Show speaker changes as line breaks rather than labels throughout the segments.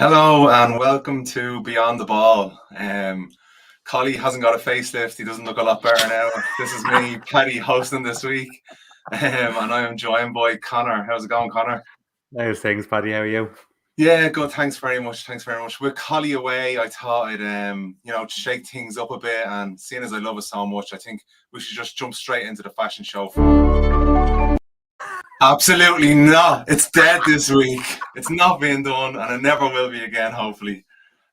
Hello and welcome to Beyond the Ball. Collie hasn't got a facelift. He doesn't look a lot better now. This is me, Paddy, hosting this week. And I am joined by Connor. How's it going, Connor?
How's things, Paddy? How are you?
Yeah, good. Thanks very much. With Collie away, I thought I'd shake things up a bit. And seeing as I love it so much, I think we should just jump straight into the fashion show. Absolutely not. It's dead this week. It's not being done, and it never will be again, hopefully.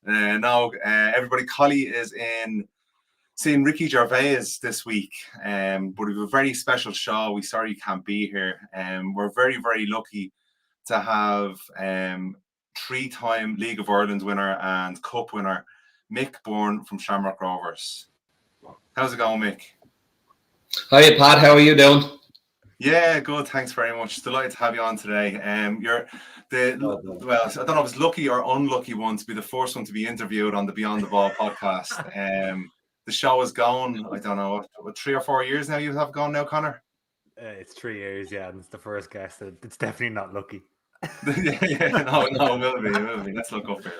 Everybody, Collie is in seeing Ricky Gervais this week, but we have a very special show. We sorry you can't be here. We're very, very lucky to have three-time League of Ireland winner and Cup winner, Mick Byrne from Shamrock Rovers. How's it going, Mick?
Hi, Pat. How are you doing?
Yeah, good. Thanks very much. Delighted to have you on today. You're I don't know if it's lucky or unlucky one to be the first one to be interviewed on the Beyond the Ball podcast. The show is going, I don't know, what 3 or 4 years now you have gone now, Connor?
It's 3 years, yeah, and it's the first guest. It's definitely not lucky.
No, it will be. Let's look up here.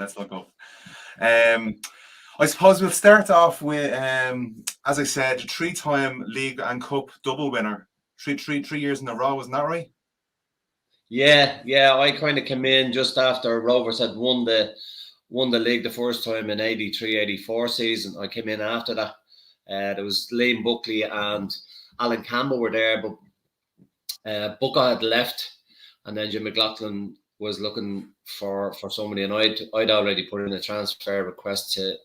I suppose we'll start off with, as I said, 3-time League and Cup double winner. Three years in a row, isn't that right?
Yeah. I kind of came in just after Rovers had won the league the first time in 83-84 season. I came in after that. There was Liam Buckley and Alan Campbell were there, but Bucca had left, and then Jim McLaughlin was looking for somebody, and I'd already put in a transfer request to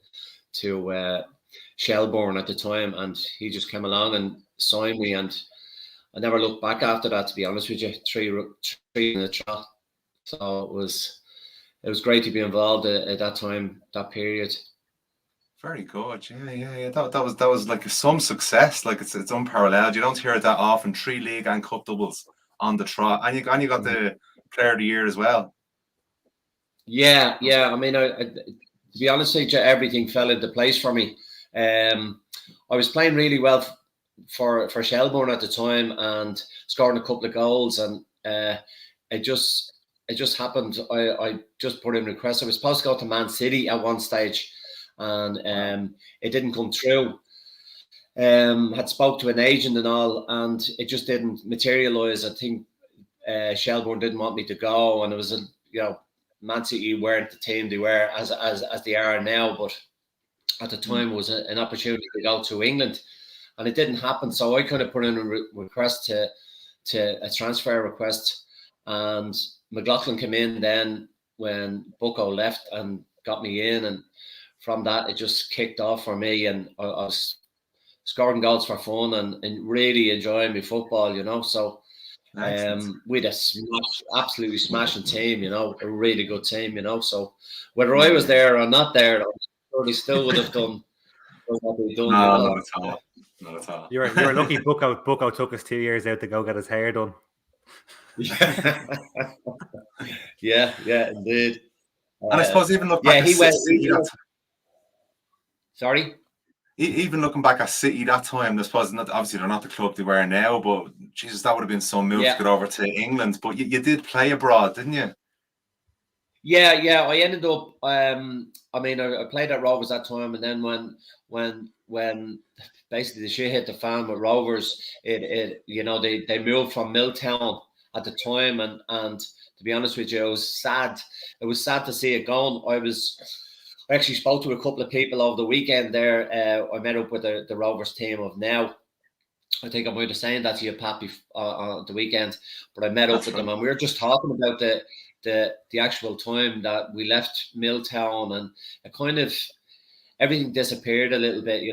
Shelbourne at the time, and he just came along and signed me, and I never looked back after that, to be honest with you. Three in a trot. So it was great to be involved at that time, that period.
Very good. Yeah. That was like some success. Like it's unparalleled. You don't hear it that often. 3 league and cup doubles on the trot, and you got the player of the year as well.
Yeah. I mean, to be honest with you, everything fell into place for me. I was playing really well for Shelbourne at the time and scoring a couple of goals, and it just happened. I just put in requests. I was supposed to go to Man City at one stage, and it didn't come through. Had spoke to an agent and all, and it just didn't materialise. I think Shelbourne didn't want me to go, and it was Man City weren't the team they were as they are now, but at the time it was an opportunity to go to England. And it didn't happen, so I kind of put in a request to a transfer request, and McLaughlin came in then when Bucco left and got me in, and from that it just kicked off for me, and I was scoring goals for fun and really enjoying my football, So we had absolutely smashing team, a really good team, So whether I was there or not there, I probably still would have done what they've done.
No, not at all.
You were lucky. Bucco took us 2 years out to go get his hair done.
Yeah, indeed.
And I suppose even look back at City.
Sorry?
Even looking back at City that time, I suppose obviously they're not the club they were now, but Jesus, that would have been some move to get over to England. But you did play abroad, didn't you?
Yeah. I ended up. I played at Rovers that time, and then when basically the shit hit the fan with Rovers, they moved from Milltown at the time, and to be honest with you, it was sad. It was sad to see it gone. I actually spoke to a couple of people over the weekend there. I met up with the Rovers team of now. I think I might have saying that to you, Pat, on the weekend, but I met up with them, and we were just talking about the actual time that we left Milltown, and it kind of everything disappeared a little bit,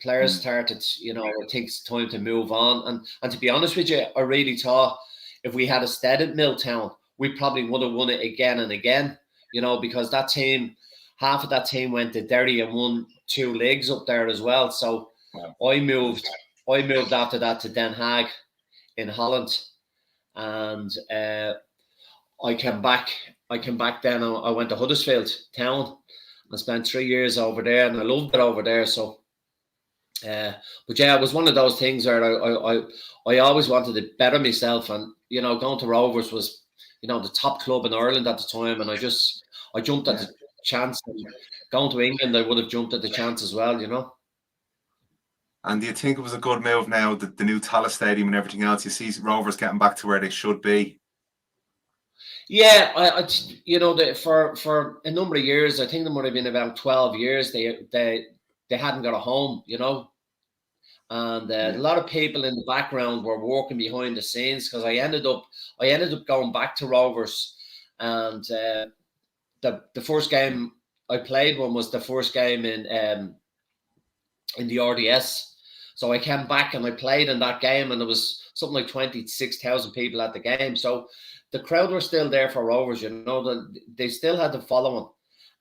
Players started, I think it's time to move on. And to be honest with you, I really thought if we had stayed at Milltown, we probably would have won it again and again, because that team, half of that team went to Derry and won 2 leagues up there as well. So I moved after that to Den Haag in Holland, and I came back then. I went to Huddersfield Town and spent 3 years over there, and I loved it over there. So, but yeah, it was one of those things where I always wanted to better myself, and going to Rovers was the top club in Ireland at the time, and I jumped at the chance. And going to England, I would have jumped at the chance as well, you know.
And do you think it was a good move now, the new Tallaght Stadium and everything else? You see Rovers getting back to where they should be.
Yeah, you know, for a number of years, I think there might have been about 12 years, they hadn't got a home, you know. And a lot of people in the background were working behind the scenes, because I ended up going back to Rovers, and the first game I played was the first game in the RDS. So I came back and I played in that game, and there was something like 26,000 people at the game. So the crowd were still there for Rovers, you know. They still had the following,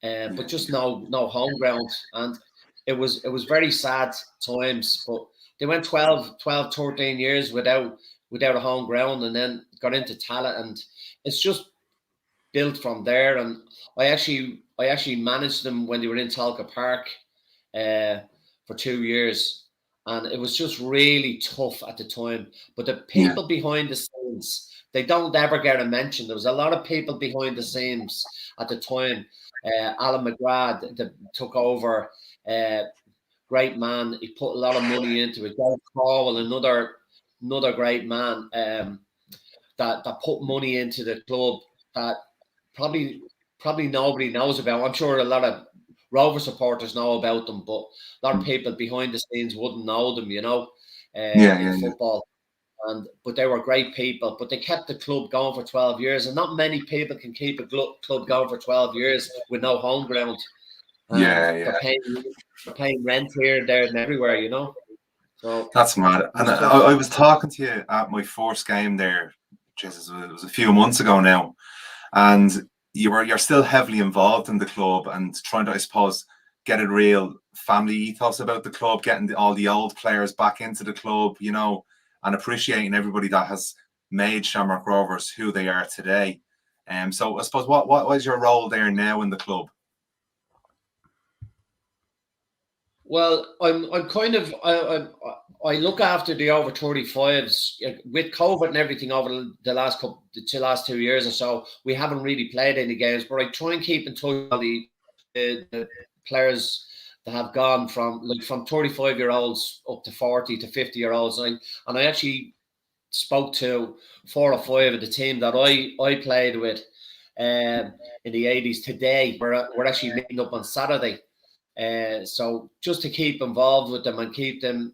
but just no home ground. And it was very sad times. But they went 12, 13 years without a home ground, and then got into Tallaght, and it's just built from there. And I actually managed them when they were in Talca Park for 2 years. And it was just really tough at the time. But the people behind the scenes, they don't ever get a mention. There was a lot of people behind the scenes at the time. Alan McGrath that took over. Great man. He put a lot of money into it. Gareth Cowell, another great man that put money into the club that probably nobody knows about. I'm sure a lot of Rover supporters know about them, but a lot of people behind the scenes wouldn't know them, you know, in football. But they were great people. But they kept the club going for 12 years, and not many people can keep a club going for 12 years with no home ground. They're paying rent here, there, and everywhere, you know. So
that's mad. And I was talking to you at my first game there. Jesus, it was a few months ago now, and you're still heavily involved in the club and trying to, I suppose, get a real family ethos about the club, getting all the old players back into the club, you know, and appreciating everybody that has made Shamrock Rovers who they are today. So I suppose what is your role there now in the club?
Well, I'm kind of I look after the over 35s with COVID and everything over the last 2 years or so. We haven't really played any games, but I try and keep in touch with all the players that have gone from 35-year-olds up to 40 to 50-year-olds. And I actually spoke to 4 or 5 of the team that I played with in the 80s today. We're actually meeting up on Saturday. So just to keep involved with them and keep them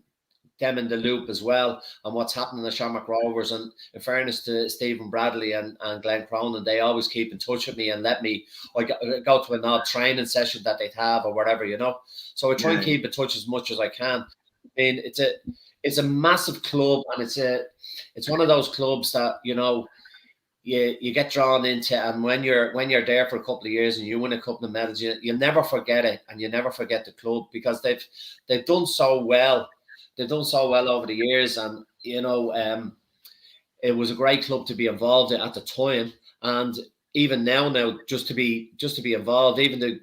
in the loop as well on what's happening at Shamrock Rovers. And in fairness to Stephen Bradley and Glenn Cronin, they always keep in touch with me and let me go to an odd training session that they'd have or whatever, you know. So I try and keep in touch as much as I can. I mean, it's a massive club, and it's one of those clubs that, you know, you get drawn into, and when you're there for a couple of years and you win a couple of medals, you'll never forget it, and you never forget the club, because they've done so well. They've done so well over the years, and you know, it was a great club to be involved in at the time, and even now just to be involved, even though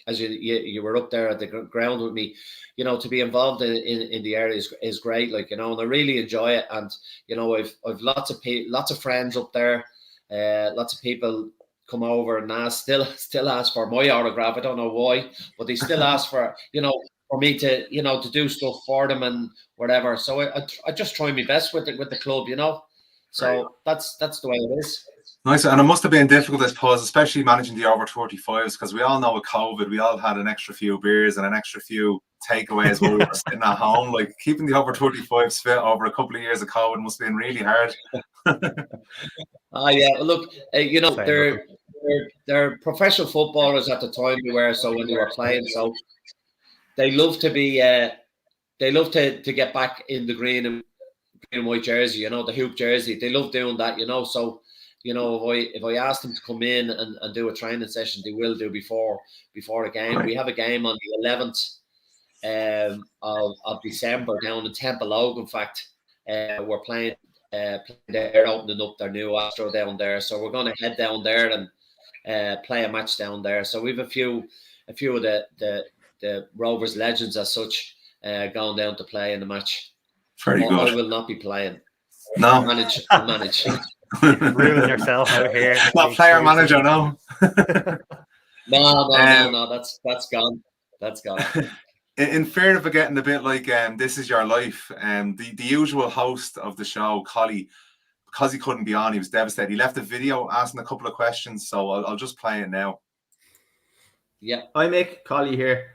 as you were up there at the ground with me, you know, to be involved in the area is great, like, you know, and I really enjoy it. And you know, I've lots of friends up there, lots of people come over and still ask for my autograph. I don't know why, but they still ask for, you know, for me to, you know, to do stuff for them and whatever. So I just try my best with the club, you know. So that's the way it is.
Nice. And it must have been difficult, I suppose, especially managing the over 35s, because we all know with COVID, we all had an extra few beers and an extra few takeaways while we were sitting at home. Like, keeping the over 35s fit over a couple of years of COVID must have been really hard.
Yeah. Look, you know, they're professional footballers at the time they were. So when they were playing, so they love to be, they love to get back in the green and white jersey. You know, the hoop jersey. They love doing that. You know, so. You know, if I ask them to come in and do a training session, they will do before a game. Right. We have a game on the 11th of December down in Temple Oak. In fact, we're playing they're opening up their new Astro down there, so we're going to head down there and play a match down there. So we have a few of the Rovers legends as such going down to play in the match.
Very good.
I will not be playing.
No,
I'll manage.
Ruin yourself out here.
Not player manager, no.
No. That's gone. That's gone.
In fear of it getting a bit like This Is Your Life, the usual host of the show, Collie, because he couldn't be on, he was devastated. He left a video asking a couple of questions, so I'll just play it now.
Yeah.
Hi, Mick. Collie here.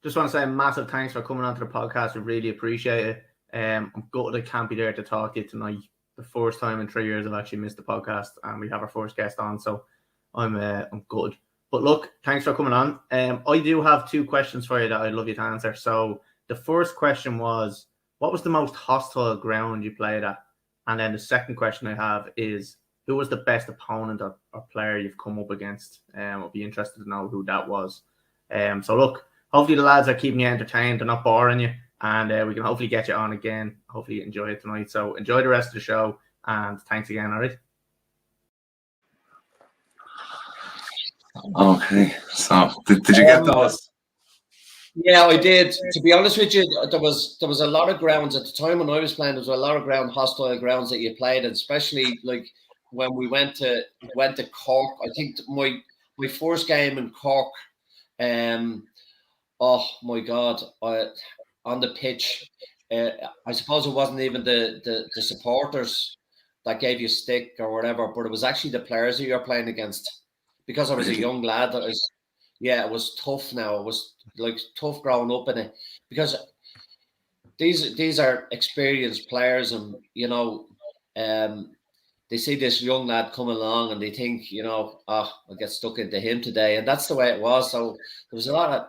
Just want to say a massive thanks for coming onto the podcast. We really appreciate it. I'm gutted I can't be there to talk to you tonight. The first time in 3 years I've actually missed the podcast, and we have our first guest on, so I'm good. But look, thanks for coming on. I do have 2 questions for you that I'd love you to answer. So the first question was, what was the most hostile ground you played at? And then the second question I have is, who was the best opponent or player you've come up against? I'll be interested to know who that was. So look, hopefully the lads are keeping you entertained and not boring you, and we can hopefully get you on again. Hopefully you enjoy it tonight. So enjoy the rest of the show, and thanks again, all right?
Okay, so did you get those?
Yeah, I did. To be honest with you, there was a lot of grounds at the time when I was playing. There was a lot of hostile grounds that you played, and especially like when we went to Cork. I think my first game in Cork. Oh my God! On the pitch, I suppose it wasn't even the supporters that gave you stick or whatever, but it was actually the players that you're playing against. Because I was a young lad, it was tough. Now it was like tough growing up in it, because these are experienced players, and they see this young lad come along and they think, I'll get stuck into him today, and that's the way it was. So there was a lot of,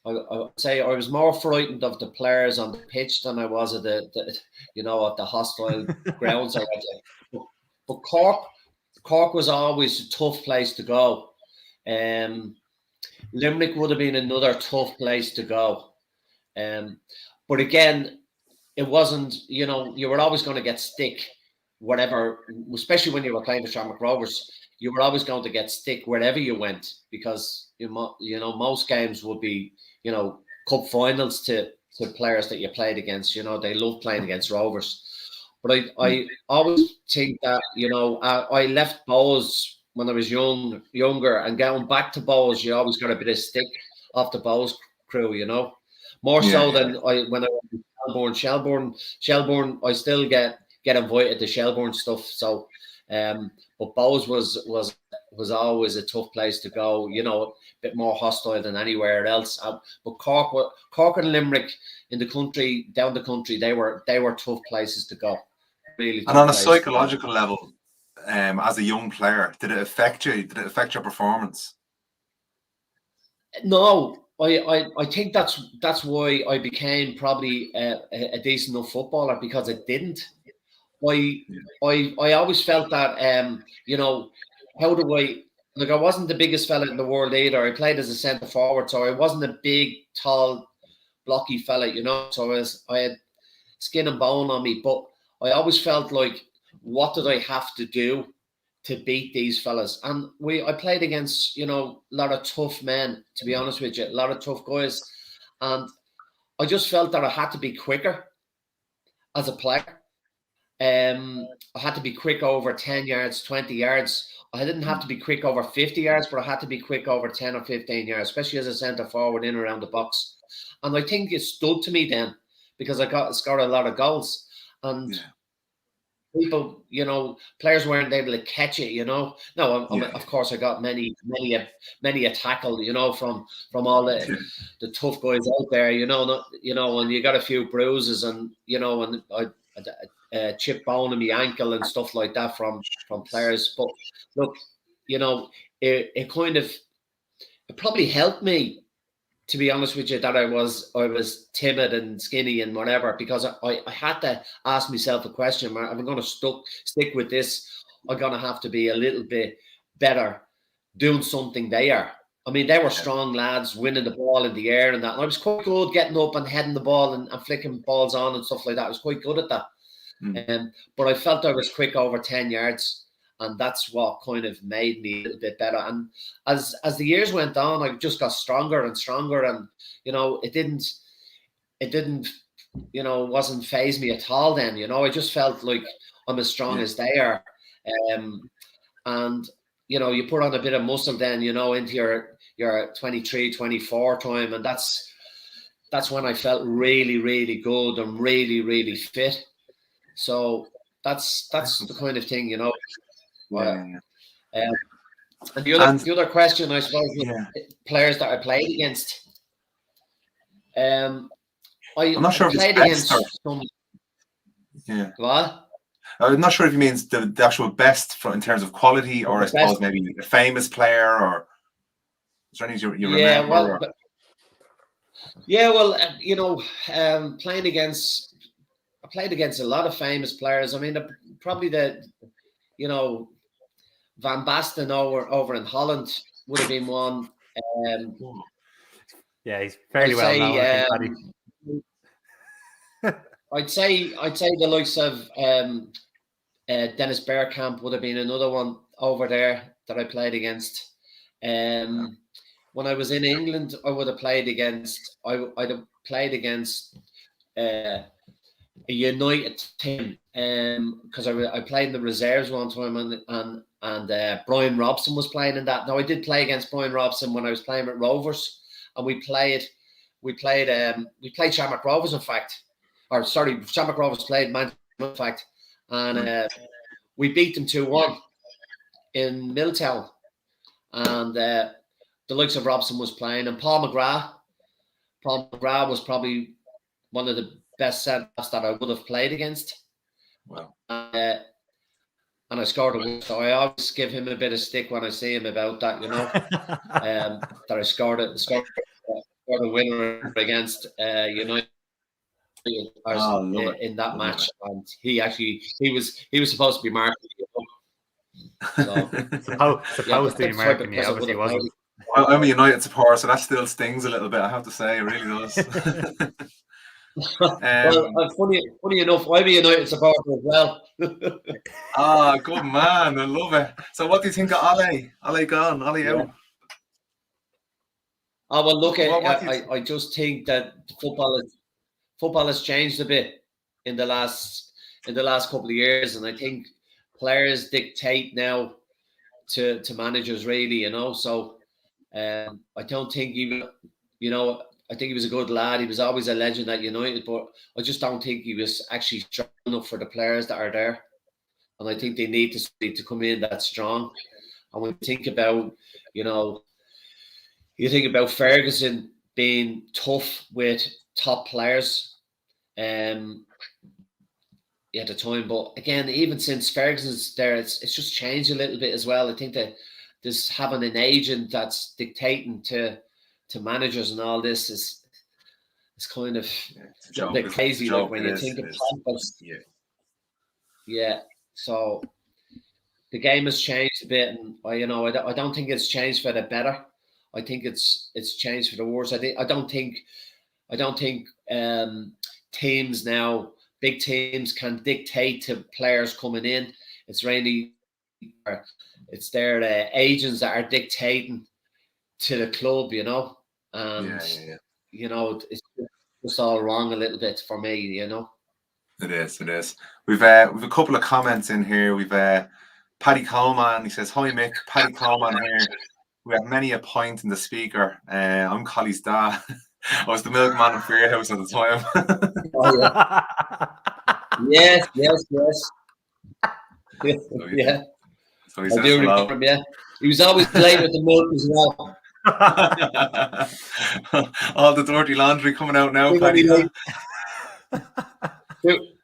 I would say, I was more frightened of the players on the pitch than I was of the at the hostile grounds. But Cork was always a tough place to go. Limerick would have been another tough place to go. But again, it wasn't, you were always going to get stick, whatever, especially when you were playing the Shamrock Rovers, you were always going to get stick wherever you went, because, most games would be, cup finals to players that you played against. They love playing against Rovers. But I always think that, I left Bows when I was younger, and going back to Bows, you always got a bit of stick off the Bows crew, more so than when I went to Shelbourne, I still get invited to Shelbourne stuff. So, but Bows was always a tough place to go, a bit more hostile than anywhere else. But Cork and Limerick in the country, down the country, they were tough places to go. Really.
And on a psychological level, as a young player, did it affect you? Did it affect your performance?
No, I think that's why I became probably a decent enough footballer, because it didn't. I always felt that how do I, like, I wasn't the biggest fella in the world either. I played as a centre forward, so I wasn't a big, tall, blocky fella, So I had skin and bone on me, but I always felt like, what did I have to do to beat these fellas? And I played against, a lot of tough men, to be honest with you, a lot of tough guys. And I just felt that I had to be quicker as a player. I had to be quick over 10 yards, 20 yards. I didn't have to be quick over 50 yards, but I had to be quick over 10 or 15 yards, especially as a centre forward in around the box. And I think it stood to me then, because I scored a lot of goals. And people, players weren't able to catch it, No, of course I got many a tackle, from all the tough guys out there, and you got a few bruises, and and I chip bone in my ankle and stuff like that from players. But look, it kind of, it probably helped me, to be honest with you, that I was timid and skinny and whatever, because I had to ask myself a question. If I'm going to stick with this, I'm going to have to be a little bit better doing something there. I mean, they were strong lads, winning the ball in the air and that. And I was quite good getting up and heading the ball and flicking balls on and stuff like that. I was quite good at that. But I felt I was quick over 10 yards. And that's what kind of made me a little bit better. And as the years went on, I just got stronger and stronger. And, it didn't, wasn't faze me at all then. I just felt like I'm as strong as they are. And, you put on a bit of muscle then, into your 23, 24 time, and that's when I felt really, really good and really, really fit. So that's the kind of thing, you know.
Yeah.
And the other question, I suppose, players that I played against. I'm
not sure if
played
it's
against some.
Yeah.
What?
I'm not sure if he means the actual best in terms of quality, or I suppose maybe a famous player, or is there any you remember?
You know, playing against. I played against a lot of famous players. I mean, probably you know, Van Basten over in Holland would have been one.
Yeah, he's fairly well known.
I'd say the likes of Dennis Bergkamp would have been another one over there that I played against. When I was in England, I would have played against. I'd have played against a United team because I played in the reserves one time, and Brian Robson was playing in that. Now I did play against Brian Robson when I was playing with Rovers, and we played Shamrock Rovers, in fact. Or sorry, Shamrock Rovers played Manchester, in fact, and we beat them 2-1 in Milltown, and the likes of Robson was playing, and Paul McGrath was probably one of the best centre-backs that I would have played against.
Wow.
And I scored a win, so I always give him a bit of stick when I see him about that, you know. That I scored a winner against United in that match, and he was supposed to be marking. So,
supposed to be marking you, obviously wasn't.
I'm a United supporter, so that still stings a little bit, I have to say. It really does.
Well, funny enough, I'm a United supporter as well.
Good man, I love it. So what do you think of Ale? Ale gone, Ale out.
Oh, well, look, I just think that football has changed a bit in the last couple of years, and I think players dictate now to managers, really, you know. So I don't think I think he was a good lad. He was always a legend at United, but I just don't think he was actually strong enough for the players that are there. And I think they need to come in that strong. And when you think about, you think about Ferguson being tough with top players at the time. But again, even since Ferguson's there, it's just changed a little bit as well. I think that this having an agent that's dictating to managers and all this is kind of a bit crazy. Like when you think of it. Yeah. So the game has changed a bit, and I don't think it's changed for the better. I think it's changed for the worse. I don't think teams now, big teams, can dictate to players coming in. It's really it's their agents that are dictating to the club, and it's just all wrong a little bit for me,
It is. We've a couple of comments in here. We've Paddy Coleman. He says, "Hi Mick, Paddy Coleman here. We have many a pint in the speaker. I'm Collie's dad. I was the milkman in Fairhouse at the time."
Yes. Yeah.
So he says hello.
Yeah. He was always late with the milk as well.
All the dirty laundry coming out now, Paddy.
Too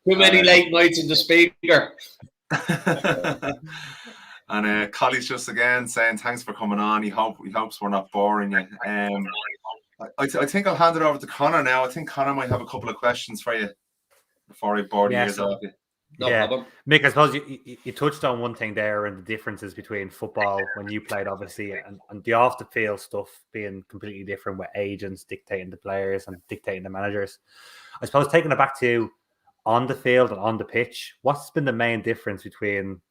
many late nights in the speaker.
And Collie's just again saying thanks for coming on. He hopes we're not boring you. I think I'll hand it over to Connor now. I think Connor might have a couple of questions for you before I bore the ears off you.
No problem.
Mick, I suppose you touched on one thing there, and the differences between football when you played, obviously, and the off the field stuff being completely different, with agents dictating the players and dictating the managers. I suppose taking it back to on the field and on the pitch, what's been the main difference between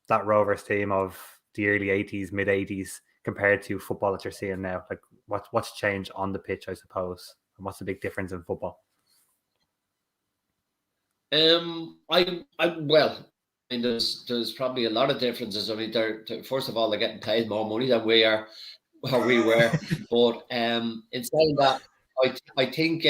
that Rovers team of the early 80s, mid 80s compared to football that you're seeing now? Like what's changed on the pitch, I suppose, and what's the big difference in football?
There's probably a lot of differences. I mean, first of all, they're getting paid more money than we are. Well, we were, but in saying that, I think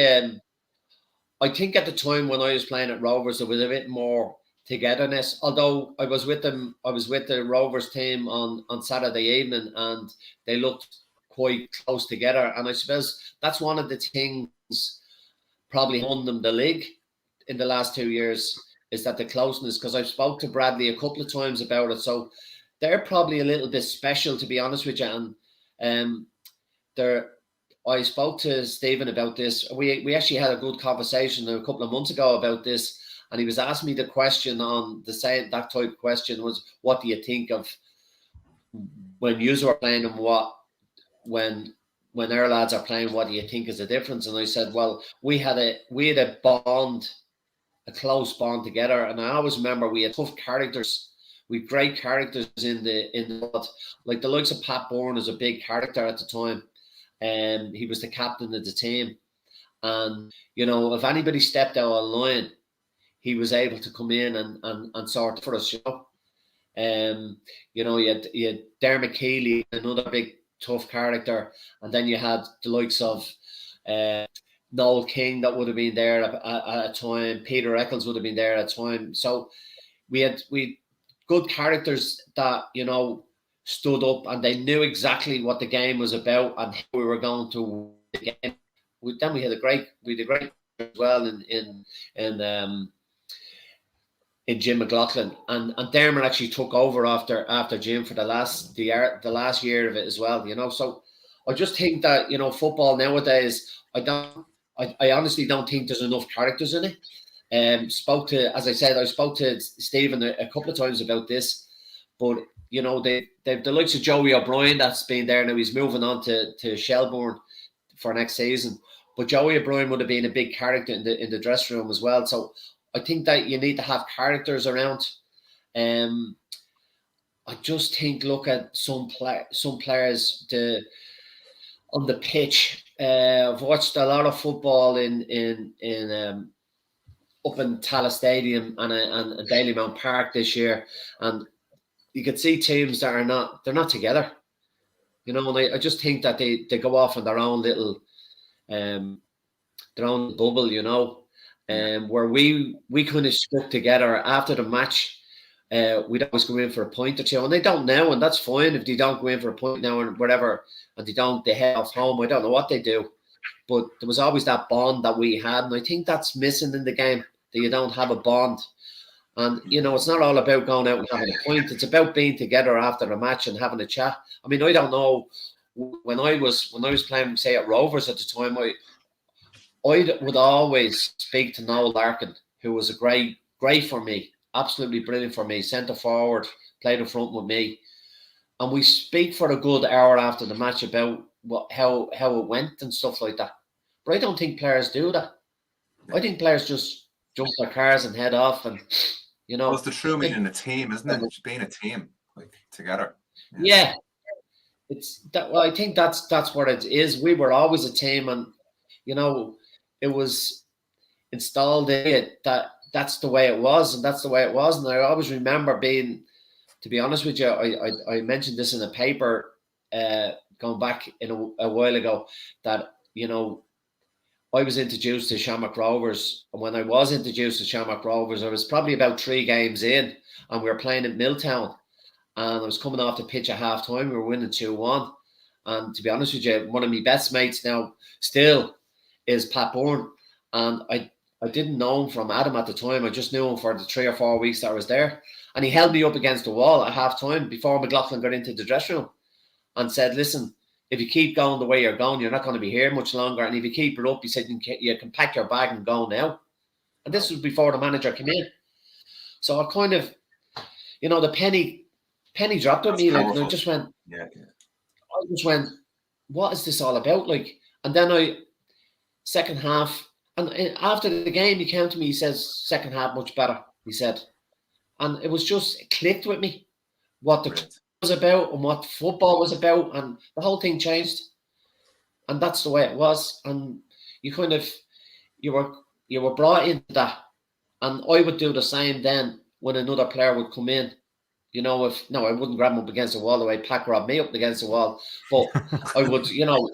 at the time when I was playing at Rovers, there was a bit more togetherness. Although I was with them, I was with the Rovers team on Saturday evening, and they looked quite close together. And I suppose that's one of the things probably won them the league in the last 2 years, is that the closeness. Because I've spoke to Bradley a couple of times about it, so they're probably a little bit special, to be honest with you. And I spoke to Stephen about this. We actually had a good conversation a couple of months ago about this, and he was asking me the question on the same, that type of question was, what do you think of when you are playing and when our lads are playing, what do you think is the difference? And I said, well, we had a bond, a close bond together, and I always remember we had tough characters. We had great characters in the like the likes of Pat Byrne is a big character at the time. And he was the captain of the team. And, you know, if anybody stepped out of line, he was able to come in and sort for us, you know. You know, you had Dermot Keeley, another big tough character. And then you had the likes of Noel King that would have been there at a time. Peter Eccles would have been there at a time. So we had good characters that, you know, stood up, and they knew exactly what the game was about and how we were going to win the game. Then we had a great as well in Jim McLaughlin, and Dermot actually took over after Jim for the last year of it as well. You know, so I just think that, you know, football nowadays, I honestly don't think there's enough characters in it. I spoke to Stephen a couple of times about this, but you know, they've the likes of Joey O'Brien that's been there now. He's moving on to Shelbourne for next season. But Joey O'Brien would have been a big character in the dressing room as well. So I think that you need to have characters around. I just think, look at some players on the pitch. I've watched a lot of football in up in Tallaght Stadium and Dalymount Park this year, and you could see teams that they're not together, you know. And I just think that they go off in their own little bubble, you know, where we kind of stuck together after the match. We'd always go in for a point or two, and they don't now, and that's fine if they don't go in for a point now and whatever, and they head off home. I don't know what they do, but there was always that bond that we had, and I think that's missing in the game, that you don't have a bond. And, you know, it's not all about going out and having a point. It's about being together after a match and having a chat. I mean, I don't know, when I was playing, say, at Rovers at the time, I would always speak to Noel Larkin, who was a great for me, absolutely brilliant for me, centre forward, played in front with me. And we speak for a good hour after the match about how it went and stuff like that. But I don't think players do that. I think players just jump their cars and head off, and, you know.
Well, it's the true meaning of a team, isn't it? Just being a team, like, together.
Yeah. It's that. Well, I think that's what it is. We were always a team, and, you know, it was installed in it that that's the way it was, and that's the way it was. And I always remember being, to be honest with you, I mentioned this in a paper going back in a while ago, that, you know, I was introduced to Shamrock Rovers, and when I was introduced to Shamrock Rovers, I was probably about 3 games in, and we were playing at Milltown, and I was coming off the pitch at half time. We were winning 2-1, and to be honest with you, one of my best mates now still is Pat Byrne, and I didn't know him from Adam at the time. I just knew him for the 3 or 4 weeks that I was there, and he held me up against the wall at half time before McLaughlin got into the dressing room and said, listen, if you keep going the way you're going, you're not going to be here much longer. And if you keep it up, he said, you can pack your bag and go now. And this was before the manager came in. So I kind of, you know, the penny dropped on me. Like, and I just went, what is this all about? Like, and then second half, and after the game, he came to me, he says, second half much better, he said. And it clicked with me what the was about and what football was about, and the whole thing changed. And that's the way it was. And you kind of, you were brought into that. And I would do the same then when another player would come in. You know, I wouldn't grab him up against the wall the way Pat grabbed me up against the wall, but I would, you know,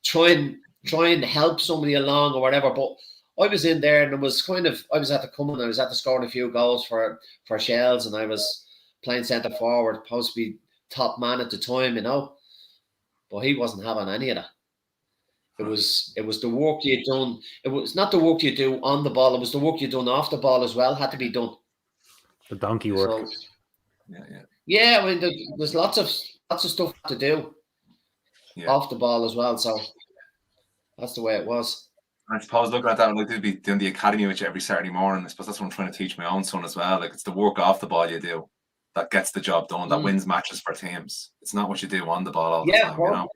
try and help somebody along or whatever. But I was in there, and it was kind of, I was at the coming, I was at the scoring a few goals for Shells, and I was playing centre forward, supposed to be top man at the time, you know. But he wasn't having any of that. It was the work you'd done. It was not the work you do on the ball. It was the work you done off the ball as well. Had to be done.
The donkey work.
So, yeah. I mean, there's lots of stuff to do off the ball as well. So that's the way it was.
I suppose looking at that, like they'd be doing the academy with you every Saturday morning. I suppose that's what I'm trying to teach my own son as well. Like it's the work off the ball you do that gets the job done, that wins matches for teams. It's not what you do on the ball all the time, you know.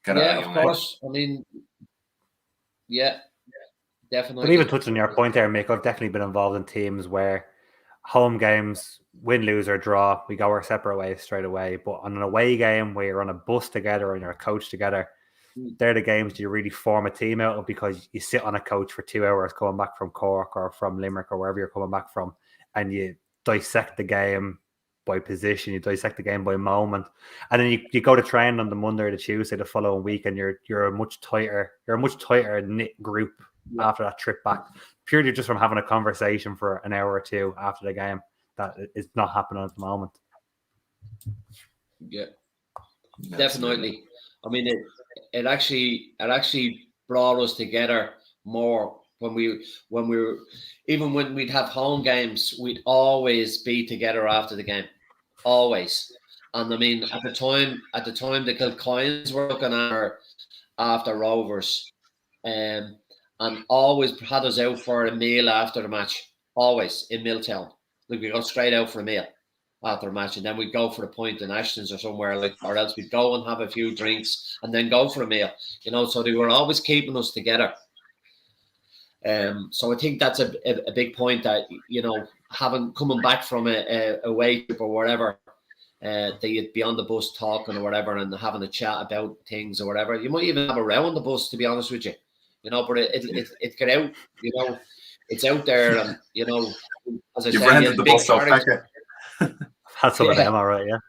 Yeah,
of course. I mean, yeah, definitely.
But even touching on your point there, Mick, I've definitely been involved in teams where home games, win, lose, or draw, we go our separate ways straight away. But on an away game where you're on a bus together and you're a coach together, they're the games you really form a team out of, because you sit on a coach for 2 hours coming back from Cork or from Limerick or wherever you're coming back from, and you dissect the game by position, you dissect the game by moment, and then you go to train on the Monday or the Tuesday the following week, and you're a much tighter knit group after that trip back, purely just from having a conversation for an hour or two after the game. That is not happening at the moment.
Yeah, definitely. I mean, it actually brought us together more when we'd have home games, we'd always be together after the game, always. And I mean, at the time, the Kilcoynes were looking at her after Rovers, and always had us out for a meal after the match, always in Milltown. Like we go straight out for a meal after a match, and then we'd go for the point in Ashton's or somewhere, like, or else we'd go and have a few drinks and then go for a meal. You know, so they were always keeping us together. So I think that's a big point, that, you know, coming back from a away trip or whatever, that you'd be on the bus talking or whatever and having a chat about things or whatever. You might even have a row on the bus, to be honest with you, you know. But it get out, you know, it's out there, and you know, as I said,
rented the bus off.
Had some of them, all right, yeah.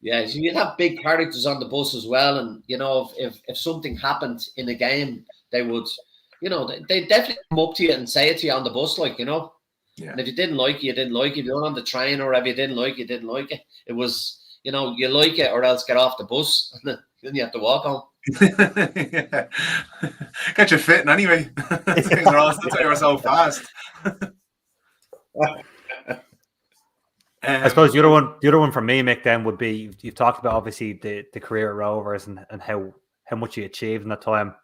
Yeah, so you'd have big characters on the bus as well, and you know, if something happened in a game, they would. You know, they definitely come up to you and say it to you on the bus, like, you know. Yeah. And if you didn't like it, you didn't like it. If you were on the train or whatever, you didn't like it, you didn't like it. It was, you know, you like it or else get off the bus, and then you have to walk home.
Yeah. Get you fitting anyway. Things are all so fast.
I suppose the other one for me, Mick, then would be, you've talked about obviously the career at Rovers and how much you achieved in that time.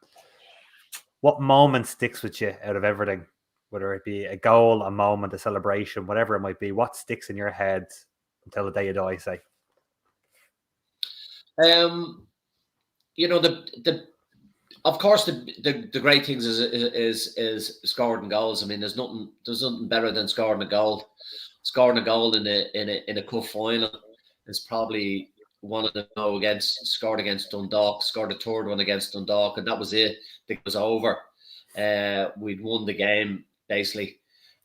What moment sticks with you out of everything? Whether it be a goal, a moment, a celebration, whatever it might be, what sticks in your head until the day you die, say?
You know, of course the great things is scoring goals. I mean, there's nothing better than scoring a goal. Scoring a goal in a cup final is probably one of them. Scored against Dundalk, scored a third one against Dundalk, and that was it. It was over. We'd won the game basically,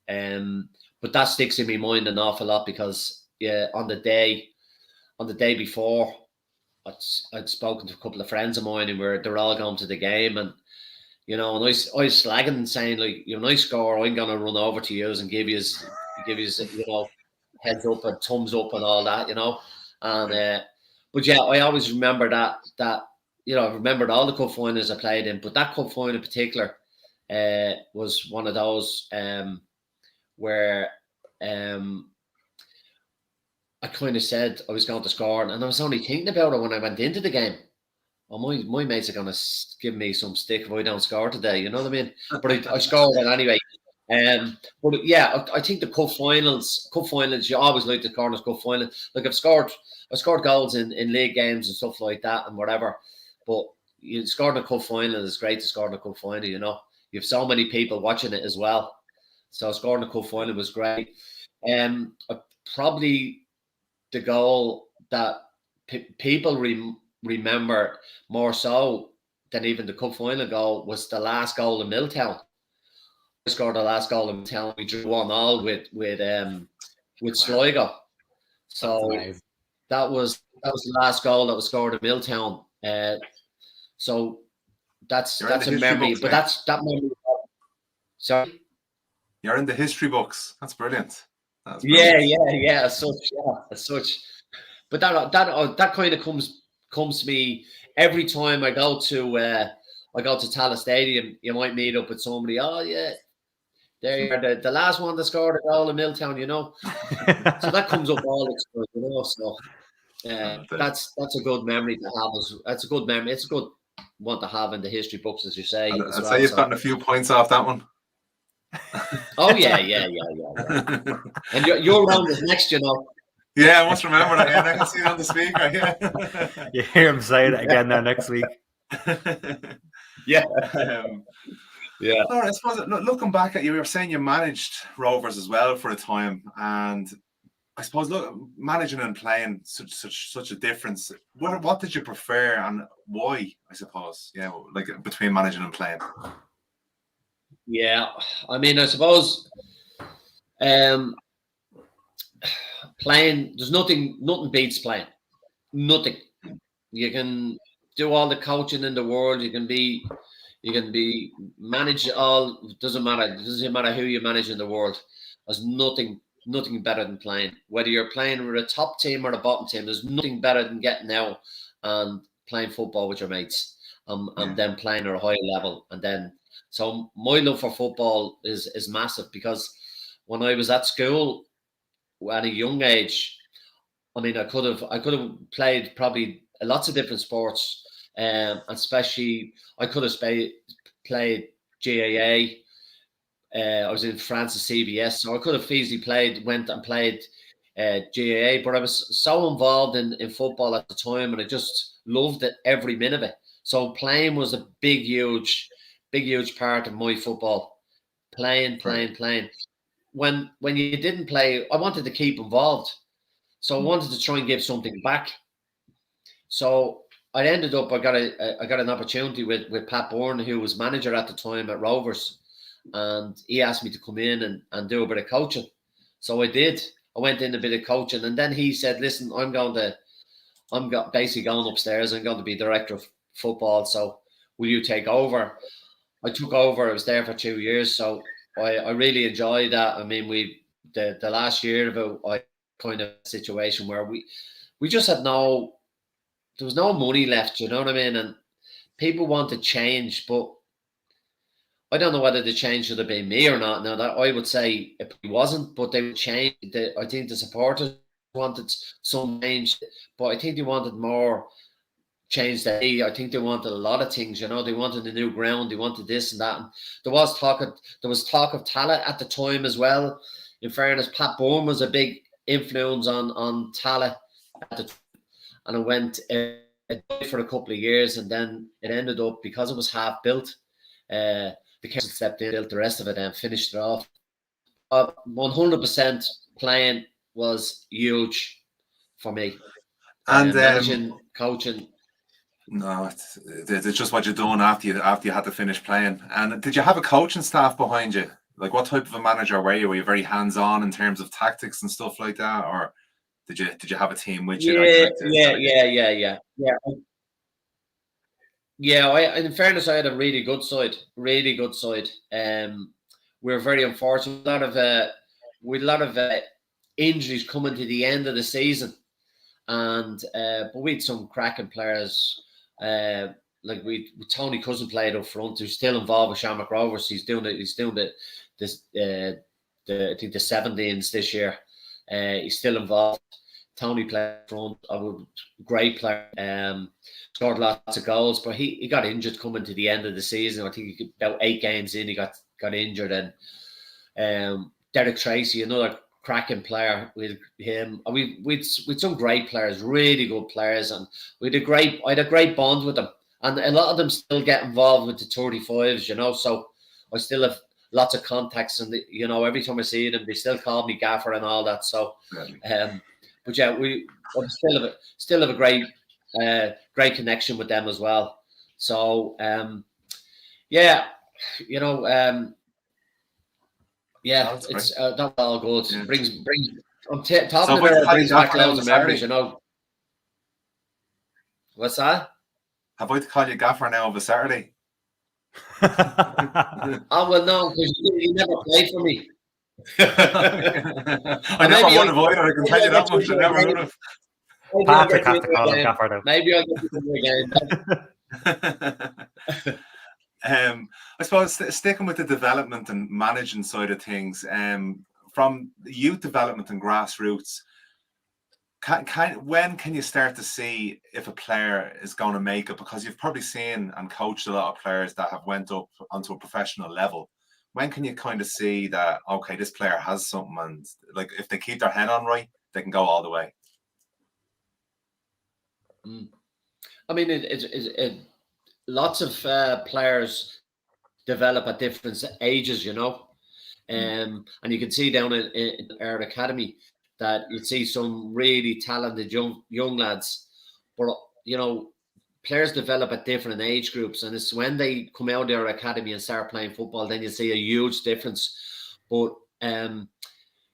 but that sticks in my mind an awful lot, because on the day before, I'd spoken to a couple of friends of mine, and they're all going to the game, and you know, and I was slagging and saying, like, you're a nice scorer, I'm gonna run over to you and give you you know, heads up and thumbs up and all that, you know, and but yeah, I always remember that. You know, I remembered all the cup finals I played in, but that cup final in particular was one of those where I kind of said I was going to score, and I was only thinking about it when I went into the game. Oh, my mates are going to give me some stick if I don't score today, you know what I mean? But I scored it anyway. But yeah, I think the cup finals, you always like the Corners Cup final. Like I scored goals in league games and stuff like that and whatever. But you scored in a cup final, it's great to score in a cup final, you know. You have so many people watching it as well. So scoring a cup final was great. Probably the goal that people remember more so than even the cup final goal was the last goal in Milltown. I scored the last goal in Milltown. We drew 1-1 with with Sligo. So that was the last goal that was scored in Milltown. So that's a memory, but that memory. Sorry.
You're in the history books. That's brilliant.
Yeah. As such. But that kind of comes to me every time I go to Tala Stadium. You might meet up with somebody. Oh yeah, there you are, the last one that scored a goal in Milltown. So that comes up all the time. So that's a good memory to have. That's a good memory. It's a good one to have in the history books, as you say.
I'd say you've gotten a few points off that one.
Oh yeah. And you're around this next,
Yeah, I must remember that. Yeah, I can see it on the speaker. Yeah.
You hear him say it again now next week.
Yeah.
Yeah. All right, I suppose looking back at you were saying you managed Rovers as well for a time, and I suppose managing and playing such a difference. What did you prefer and why? I suppose, like between managing and playing.
Yeah, I mean, I suppose playing. There's nothing beats playing. Nothing. You can do all the coaching in the world. You can be manage all. Doesn't matter. It doesn't matter who you manage in the world. There's nothing better than playing. Whether you're playing with a top team or a bottom team, there's nothing better than getting out and playing football with your mates, and then playing at a high level. And then, so my love for football is massive, because when I was at school at a young age, I mean, I could have played probably lots of different sports, especially I could have played GAA. I was in France at CBS, so I could have easily went and played GAA, but I was so involved in football at the time, and I just loved it, every minute of it. So playing was a big, huge part of my football. Playing. When you didn't play, I wanted to keep involved, so I wanted to try and give something back. So I ended up, I got an opportunity with Pat Byrne, who was manager at the time at Rovers. And he asked me to come in and do a bit of coaching. So I did. I went in a bit of coaching, and then he said, listen, I'm basically going upstairs. I'm going to be director of football. So will you take over? I took over. I was there for 2 years. So I really enjoyed that. I mean, the last year of it, I kind of situation where we just had there was no money left, you know what I mean? And people want to change, but I don't know whether the change should have been me or not. Now, that I would say it wasn't, but they would change. I think the supporters wanted some change, but I think they wanted more change than me. I think they wanted a lot of things. They wanted a new ground. They wanted this and that. And there was talk of Tala at the time as well. In fairness, Pat Byrne was a big influence on Tala at the time, and I went for a couple of years, and then it ended up, because it was half built. The council stepped in, built the rest of it, and finished it off. 100% playing was huge for me. And managing, coaching.
No, it's just what you're doing after you had to finish playing. And did you have a coaching staff behind you? Like, what type of a manager were you? Were you very hands-on in terms of tactics and stuff like that, or did you have a team with you?
Yeah, in fairness, I had a really good side. We were very unfortunate. With a lot of injuries coming to the end of the season, and but we had some cracking players. Like Tony Cousin played up front, who's still involved with Shamrock Rovers. He's doing the 17s this year. He's still involved. Tony played up front. Great player. Scored lots of goals, but he got injured coming to the end of the season. I think about 8 games in, he got injured. And Derek Tracy, another cracking player, with him. We'd some great players, really good players, and I had a great bond with them. And a lot of them still get involved with the 35s, so I still have lots of contacts, and every time I see them, they still call me gaffer and all that. So, but yeah, we still have a great connection with them as well. So it's that's all good. Yeah. Brings I'm talking
So
about
what
it
how you
brings back
gaffer now
loads
on
of
the
memories,
Saturday?
you know. What's that?
Have I to call you gaffer now of a Saturday?
Oh, well, no, because you never played for me.
I never would have either, I can tell you that much. I never would have.
Patrick has to call him gaffer now.
Maybe I'll get you again.
I suppose sticking with the development and managing side of things, from youth development and grassroots, when can you start to see if a player is going to make it? Because you've probably seen and coached a lot of players that have went up onto a professional level. When can you kind of see that, okay, this player has something, and like if they keep their head on right, they can go all the way?
I mean, lots of players develop at different ages, you know. And you can see down in our academy that you see some really talented young lads, but you know, players develop at different age groups, and it's when they come out of their academy and start playing football, then you see a huge difference. But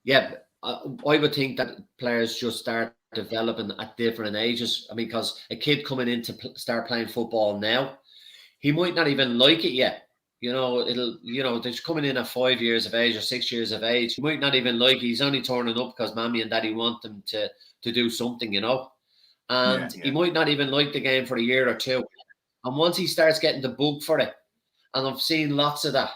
yeah, I would think that players just start developing at different ages. I mean, because a kid coming in to start playing football now, he might not even like it yet. You know, they're coming in at 5 years of age or 6 years of age. He might not even like it. He's only turning up because mommy and daddy want them to do something, you know. And he might not even like the game for a year or two. And once he starts getting the bug for it, and I've seen lots of that,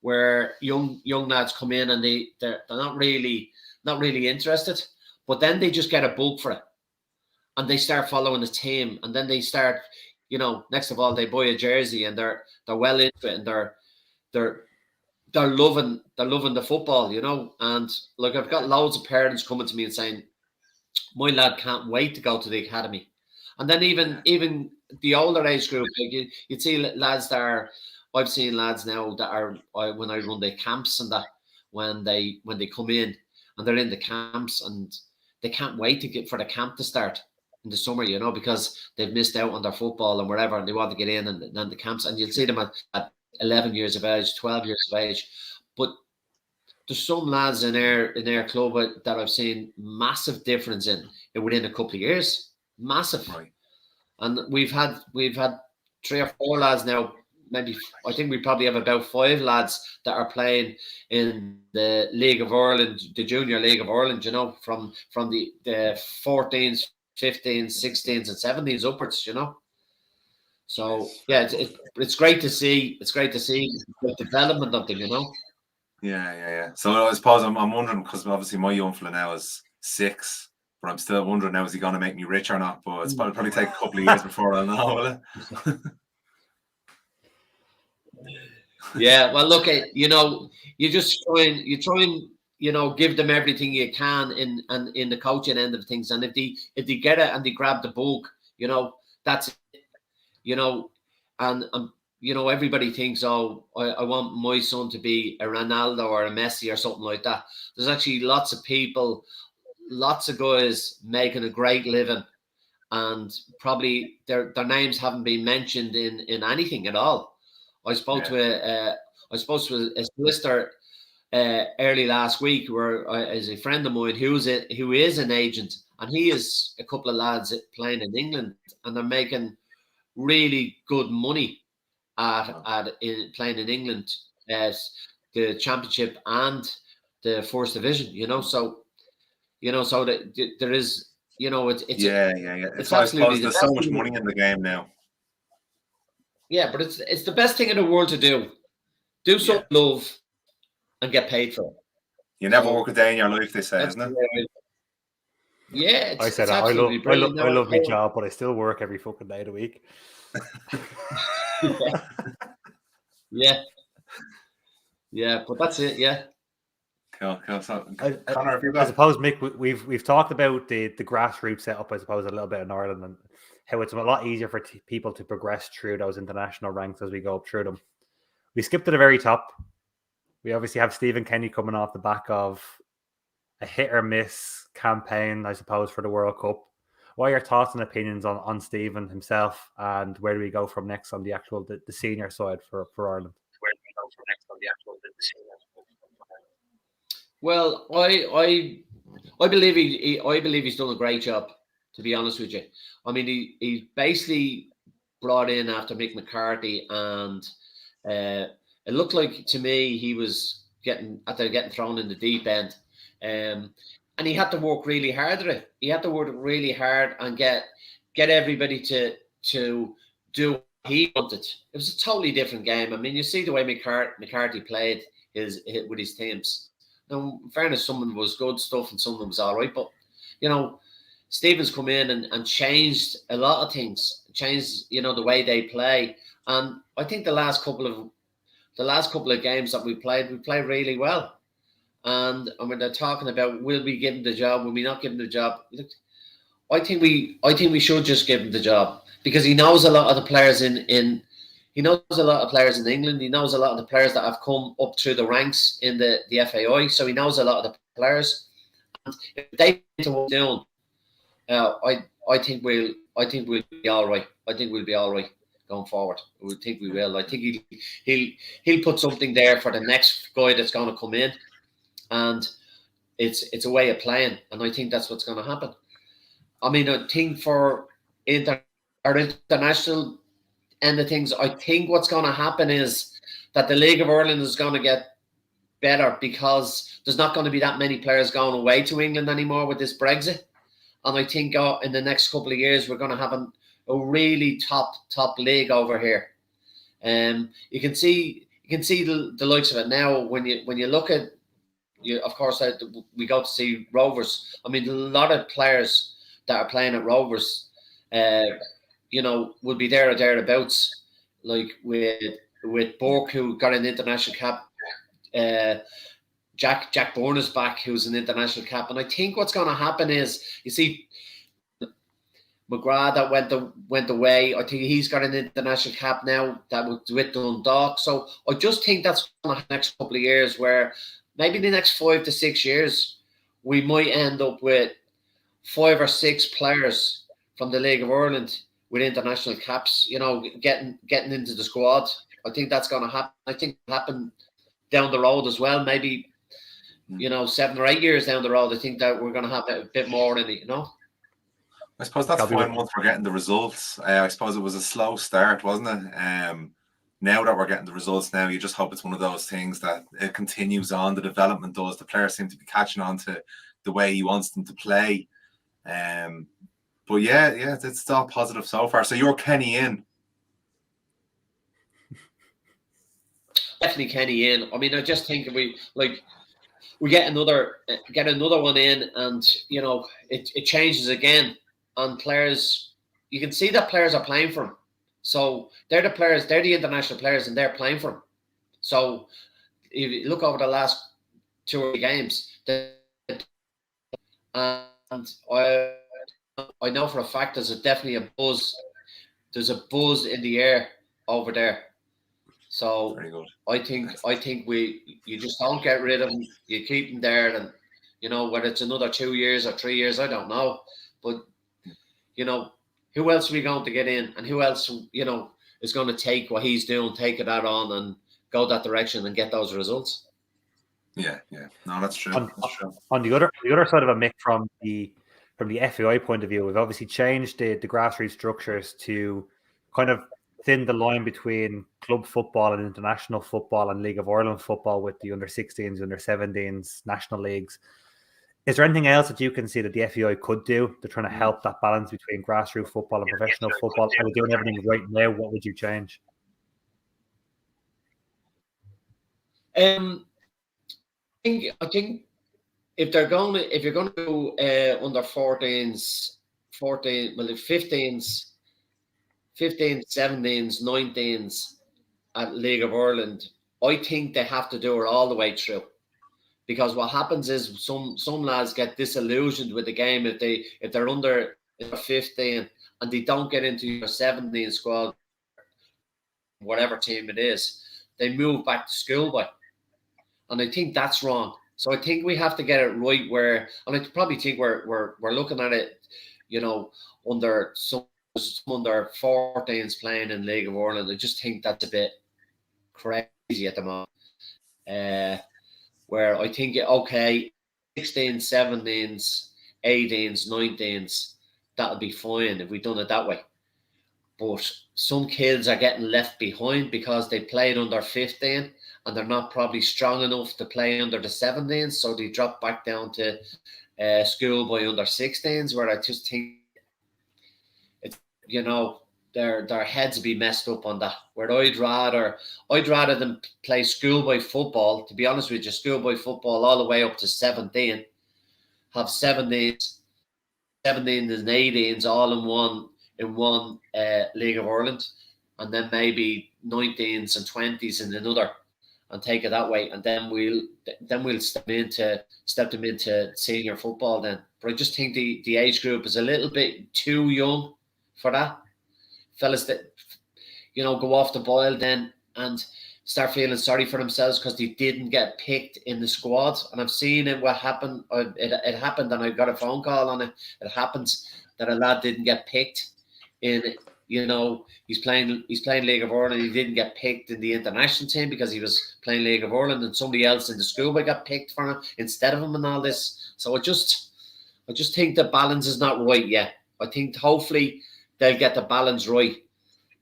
where young lads come in and they're not really interested, but then they just get a bug for it, and they start following the team, and then they start, you know, next of all they buy a jersey and they're well into it, and they're loving the football, you know. And like, I've got loads of parents coming to me and saying, my lad can't wait to go to the academy. And then even the older age group, like you'd see lads that are, I've seen lads now that are, when I run the camps and that, when they come in and they're in the camps and they can't wait for the camp to start in the summer, you know, because they've missed out on their football and whatever, and they want to get in and the camps, and you'll see them at 11 years of age, 12 years of age. But there's some lads in their club that I've seen massive difference in within a couple of years, massive.
Right.
And we've had 3 or 4 lads now. Maybe I think we probably have about 5 lads that are playing in the League of Ireland, the Junior League of Ireland. You know, from the 14s, 15s, 16s, and 17s upwards. You know, so yeah, it's great to see. It's great to see the development of them. You know.
Yeah. So I suppose I'm wondering, because obviously my young fella now is 6, but I'm still wondering now, is he going to make me rich or not? But it's probably take a couple of years before I'll know, will it?
Yeah, well, look, you know, you try and you know, give them everything you can in the coaching end of things, and if they get it and they grab the bug, you know, that's it, you know. And you know, everybody thinks, oh, I want my son to be a Ronaldo or a Messi or something like that. There's actually lots of people, lots of guys making a great living, and probably their names haven't been mentioned in anything at all. I spoke to a solicitor early last week, where is a friend of mine who is an agent, and he is a couple of lads playing in England, and they're making really good money playing in England as the Championship and the First Division. You know, so you know, so that there is, you know, it's
It's I suppose there's so much money in the game now.
Yeah, but it's the best thing in the world to do. Do some love and get paid for it.
You never work a day in your life, they say, isn't it?
Yeah,
I said
I
love my job, but I still work every fucking day of the week.
Yeah, but that's it. Yeah.
Cool. So,
Connor, I suppose, Mick, we've talked about the grassroots setup, I suppose, a little bit in Ireland, and how it's a lot easier for people to progress through those international ranks as we go up through them. We skipped to the very top. We obviously have Stephen Kenny coming off the back of a hit or miss campaign, I suppose, for the World Cup. What are your thoughts and opinions on Stephen himself, and where do we go from next on the actual the senior side for Ireland? Where do we go from next on the actual the senior?
Well, I believe he's done a great job. To be honest with you, I mean he basically brought in after Mick McCarthy, and it looked like to me he was getting thrown in the deep end, and he had to work really hard at it. He had to work really hard and get everybody to do what he wanted. It was a totally different game. I mean, you see the way McCarthy played with his teams. Now, in fairness, some of them was good stuff and some of them was all right, but Stevens come in and changed a lot of things, changed the way they play, and I think the last couple of games that we played really well. And when they're talking about will we give him the job, will we not give him the job? Look, I think we should just give him the job because he knows a lot of the players he knows a lot of players in England. He knows a lot of the players that have come up through the ranks in the FAI. So he knows a lot of the players. And if they do what they're doing, I think we'll be all right. I think we'll be all right going forward. I think we will. I think he'll put something there for the next guy that's going to come in, and it's a way of playing, and I think that's what's going to happen. I mean, I think for our international end of things, I think what's going to happen is that the League of Ireland is going to get better because there's not going to be that many players going away to England anymore with this Brexit. And I think in the next couple of years, we're going to have a really top league over here. You can see the likes of it now when you look at, of course, we go to see Rovers. I mean, a lot of players that are playing at Rovers, will be there or thereabouts. Like with Burke, who got an international cap. Jack Byrne is back, who's an international cap. And I think what's going to happen is, you see, McGrath that went away. I think he's got an international cap now that was with Dundalk. So I just think that's going to happen the next couple of years, where maybe the next 5 to 6 years, we might end up with 5 or 6 players from the League of Ireland with international caps, getting into the squad. I think that's going to happen. I think it'll happen down the road as well. Maybe, 7 or 8 years down the road, I think that we're going to have a bit more in it,
I suppose that's fine once we're getting the results. I suppose it was a slow start, wasn't it? Now that we're getting the results now, you just hope it's one of those things that it continues on, the development does. The players seem to be catching on to the way he wants them to play. But yeah, it's all positive so far. So you're Kenny in.
Definitely Kenny in. I mean, I just think we get another one in, and it changes again. And players, you can see that players are playing for him. So they're the international players, and they're playing for him. So if you look over the last 2 or 3 games, and I know for a fact there's definitely a buzz. There's a buzz in the air over there. So
very good.
I think you just don't get rid of them. You keep them there, and whether it's another 2 years or 3 years, I don't know. But who else are we going to get in, and who else is going to take what he's doing, take it out on, and go that direction and get those results?
Yeah. No, that's true.
On the other side of a Mick, from the FAI point of view, we've obviously changed the grassroots structures to kind of thin the line between club football and international football and League of Ireland football with the under-16s, under-17s, national leagues. Is there anything else that you can see that the FAI could do to try to help that balance between grassroots football and professional football? Are we doing everything right now? What would you change?
I think if you're going to do under 14s, 15s, 17s, 19s at League of Ireland, I think they have to do it all the way through. Because what happens is some lads get disillusioned with the game if they're under 15 and they don't get into your 17 squad, whatever team it is, they move back to schoolboy. And I think that's wrong. So I think we have to get it right where, and I probably think we're looking at it, under some under 14s playing in League of Ireland. I just think that's a bit crazy at the moment. Where I think, okay, 16s, 17s, 18s, 19s, that'll be fine if we done it that way. But some kids are getting left behind because they played under 15 and they're not probably strong enough to play under the 17s, so they drop back down to schoolboy under 16s, where I just think it's, you know, their heads be messed up on that. Where I'd rather them play schoolboy football, to be honest with you, schoolboy football all the way up to 17, have 17s and 18s all in one League of Ireland, and then maybe 19s and 20s in another, and take it that way, and then we'll step them into senior football then. But I just think the age group is a little bit too young for that. Fellas that, you know, go off the boil then and start feeling sorry for themselves because they didn't get picked in the squad. And I've seen it. What happened? It happened, and I got a phone call on it. It happens that a lad didn't get picked in. You know, he's playing League of Ireland. He didn't get picked in the international team because he was playing League of Ireland, and somebody else in the schoolboy got picked for him instead of him, and all this. So I just think the balance is not right yet. I think hopefully they'll get the balance right,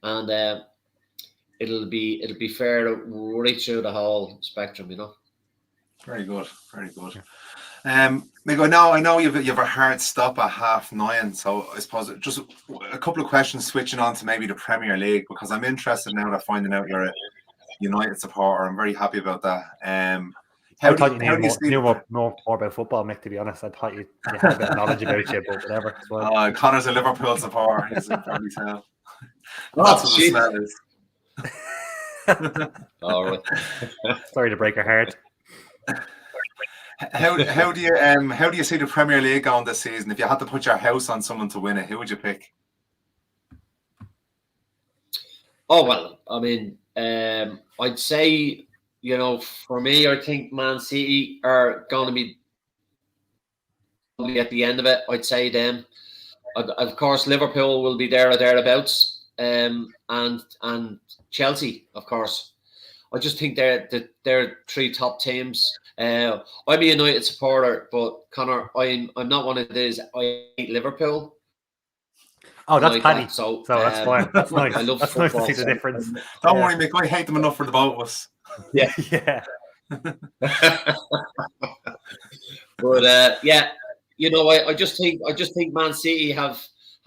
and it'll be fair right through the whole spectrum, you know.
Very good, very good. Mick, I know you've a hard stop at 9:30, so I suppose just a couple of questions switching on to maybe the Premier League, because I'm interested now that finding out you're a United supporter. I'm very happy about that.
I thought you knew more about football, Mick, to be honest. I thought you had a bit of knowledge about you, but whatever.
Well. Connor's a Liverpool supporter, as you can probably tell.
That's
what the smell is.
All right.
Sorry to break your heart.
How do you see the Premier League going this season? If you had to put your house on someone to win it, who would you pick?
Oh well, I mean, I'd say, you know, for me, I think Man City are going to be probably at the end of it. I'd say them. Of course, Liverpool will be there or thereabouts, and Chelsea, of course. I just think they're three top teams. I'm a United supporter, but Connor, I'm not one of these. I hate Liverpool.
Oh, that's
like
Paddy.
That. So
that's fine. That's nice.
I love
that's
football,
nice to see the difference.
Don't worry, Mick. I hate them enough for the both of us.
Yeah,
yeah.
But yeah, you know, I just think Man City have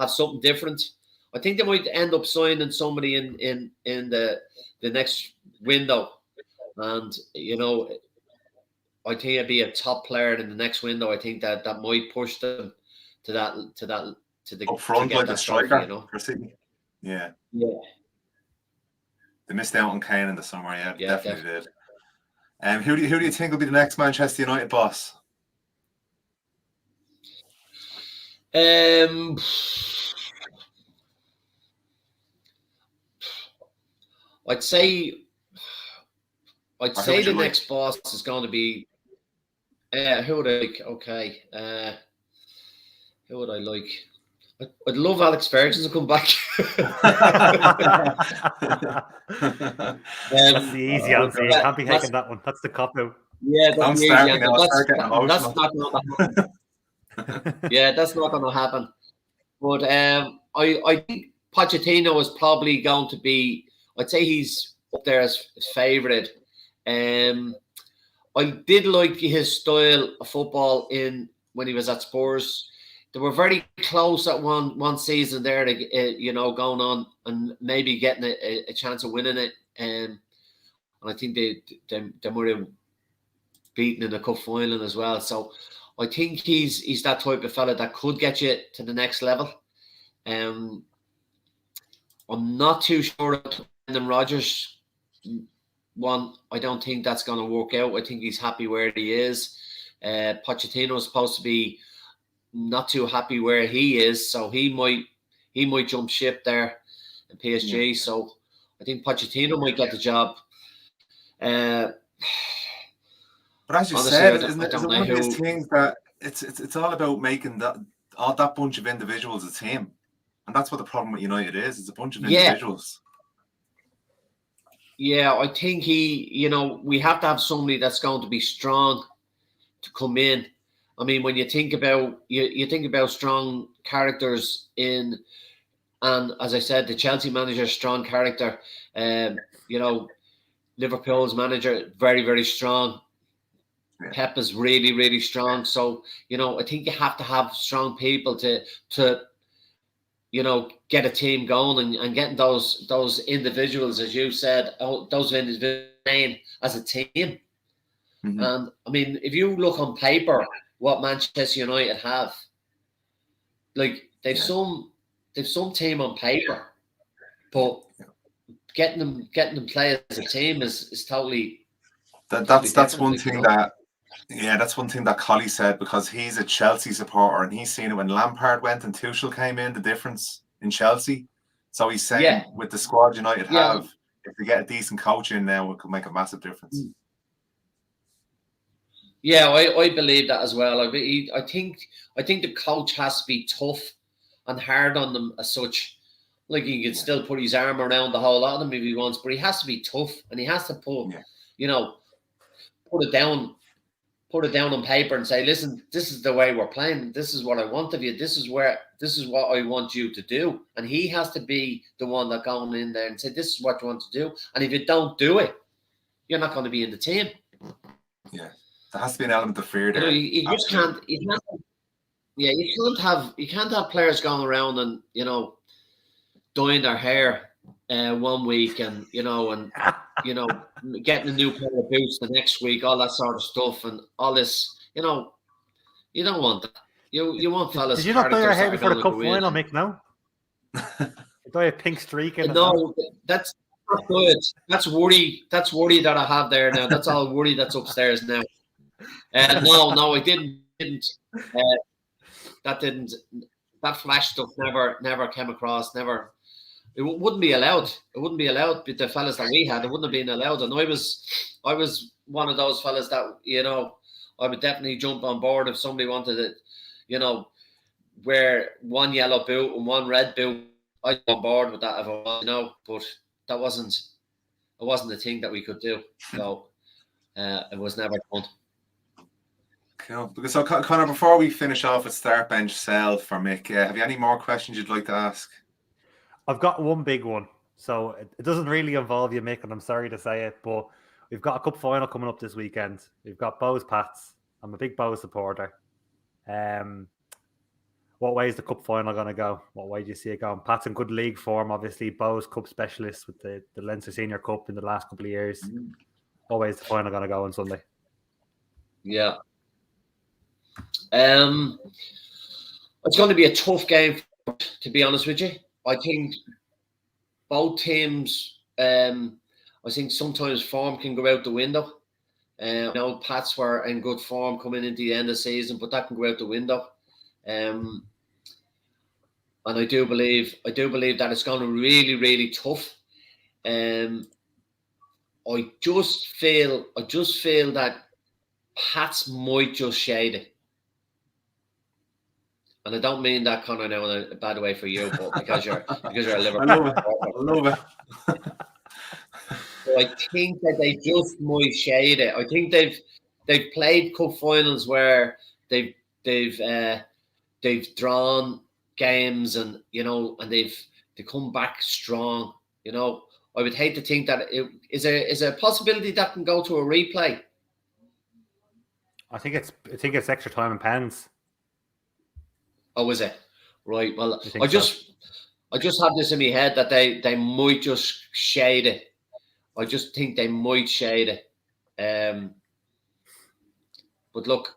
something different. I think they might end up signing somebody in the next window, and you know, I think it'd be a top player in the next window. I think that might push them to the
up front, like the striker,
trophy, you know?
for City. Yeah. They missed out on Kane in the summer. Yeah, definitely did. Who do you think will be the next Manchester United boss?
I'd say the next boss is going to be. Who would I like? Okay. Who would I like? I'd love Alex Ferguson to come back.
That's the easy answer. You can't be taking that one. That's the cop out.
Yeah,
I'm starting now.
That's not going to happen. Yeah, that's not going to happen. But I think Pochettino is probably going to be. I'd say he's up there as favourite. I did like his style of football when he was at Spurs. They were very close at one season there, you know, going on and maybe getting a chance of winning it. And I think they might have beaten in the cup final as well. So I think he's that type of fella that could get you to the next level. I'm not too sure of Brendan Rodgers one. I don't think that's going to work out. I think he's happy where he is. Pochettino is supposed to be not too happy where he is, so he might jump ship there in PSG. Yeah. So I think Pochettino might get the job.
But as you said, isn't it one of these things that it's all about making that bunch of individuals a team, and that's what the problem with United is. It's a bunch of individuals.
Yeah, I think we have to have somebody that's going to be strong to come in I mean, when you think about you think about strong characters in, and as I said, the Chelsea manager, strong character. You know, Liverpool's manager, very, very strong.
Yeah.
Pep is really, really strong. So, you know, I think you have to have strong people to you know, get a team going and getting those individuals, as you said, those individuals playing as a team.
Mhm.
And I mean, if you look on paper what Manchester United have, like they've some team on paper, but getting them play as a team is totally
That's
different,
one
like, you
thing
know?
that that's one thing that Collie said, because he's a Chelsea supporter and he's seen it when Lampard went and Tuchel came in, the difference in Chelsea. So he's saying
Yeah.
with the squad United
Yeah.
have, if they get a decent coach in now, it could make a massive difference.
Yeah, I believe that as well. I think the coach has to be tough and hard on them as such. Like, he could still put his arm around the whole lot of them if he wants, but he has to be tough and he has to put, you know, put it down on paper and say, listen, this is the way we're playing. This is what I want of you. This is what I want you to do. And he has to be the one that going in there and say, this is what you want to do. And if you don't do it, you're not going to be in the team.
Yeah, there has to be an element of fear there.
You just can't. Yeah, you can't have players going around and, you know, dyeing their hair 1 week and getting a new pair of boots the next week, all that sort of stuff, and all this. You know, you don't want that. You want fellas.
Did you not dye your hair before the cup
go in.
final, Mick? No. You dye a pink streak in it.
No, that's not good. That's worry. That's worry that I have there now. That's all worry that's upstairs now. No, I didn't. That flash stuff never came across. Never. It wouldn't be allowed. It wouldn't be allowed with the fellas that we had. It wouldn't have been allowed. And I was one of those fellas that, you know, I would definitely jump on board if somebody wanted to, you know, wear one yellow boot and one red boot. I'd go on board with that if I was, you know, but it wasn't a thing that we could do. So it was never done.
Cool. So, Conor, before we finish off with start bench sell for Mick, have you any more questions you'd like to ask?
I've got one big one. So it doesn't really involve you, Mick, and I'm sorry to say it, but we've got a cup final coming up this weekend. We've got Bows Pats. I'm a big Bows supporter. What way is the cup final going to go? What way do you see it going? Pat's in good league form, obviously. Bows Cup specialist with the Leinster Senior Cup in the last couple of years. What way is the final going to go on Sunday?
Yeah. It's going to be a tough game, to be honest with you. I think both teams, I think sometimes form can go out the window. I know Pats were in good form coming into the end of the season, but that can go out the window. And I do believe that it's going to be really, really tough. I just feel that Pats might just shade it. And I don't mean that, Conor, now in a bad way for you, but because you're a Liverpool.
I love it.
So I think that they just might shade it. I think they've played cup finals where they've drawn games, and you know, and they come back strong. You know, I would hate to think that it is a possibility that can go to a replay.
I think it's extra time and pens.
Oh, is it? Right. Well, I just have this in my head that they might just shade it. I just think they might shade it. But look,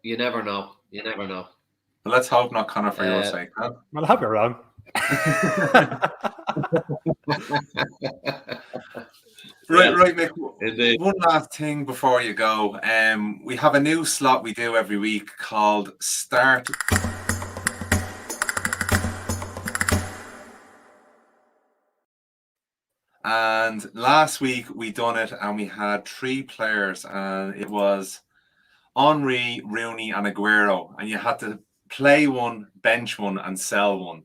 you never know. You never know.
Well, let's hope not, Conor, for your sake. Huh?
Well, I hope you're wrong.
Right, Mick.
Indeed.
One last thing before you go. We have a new slot we do every week called Start. And last week we done it, and we had 3 players, and it was Henry, Rooney, and Aguero, and you had to play one, bench one, and sell one.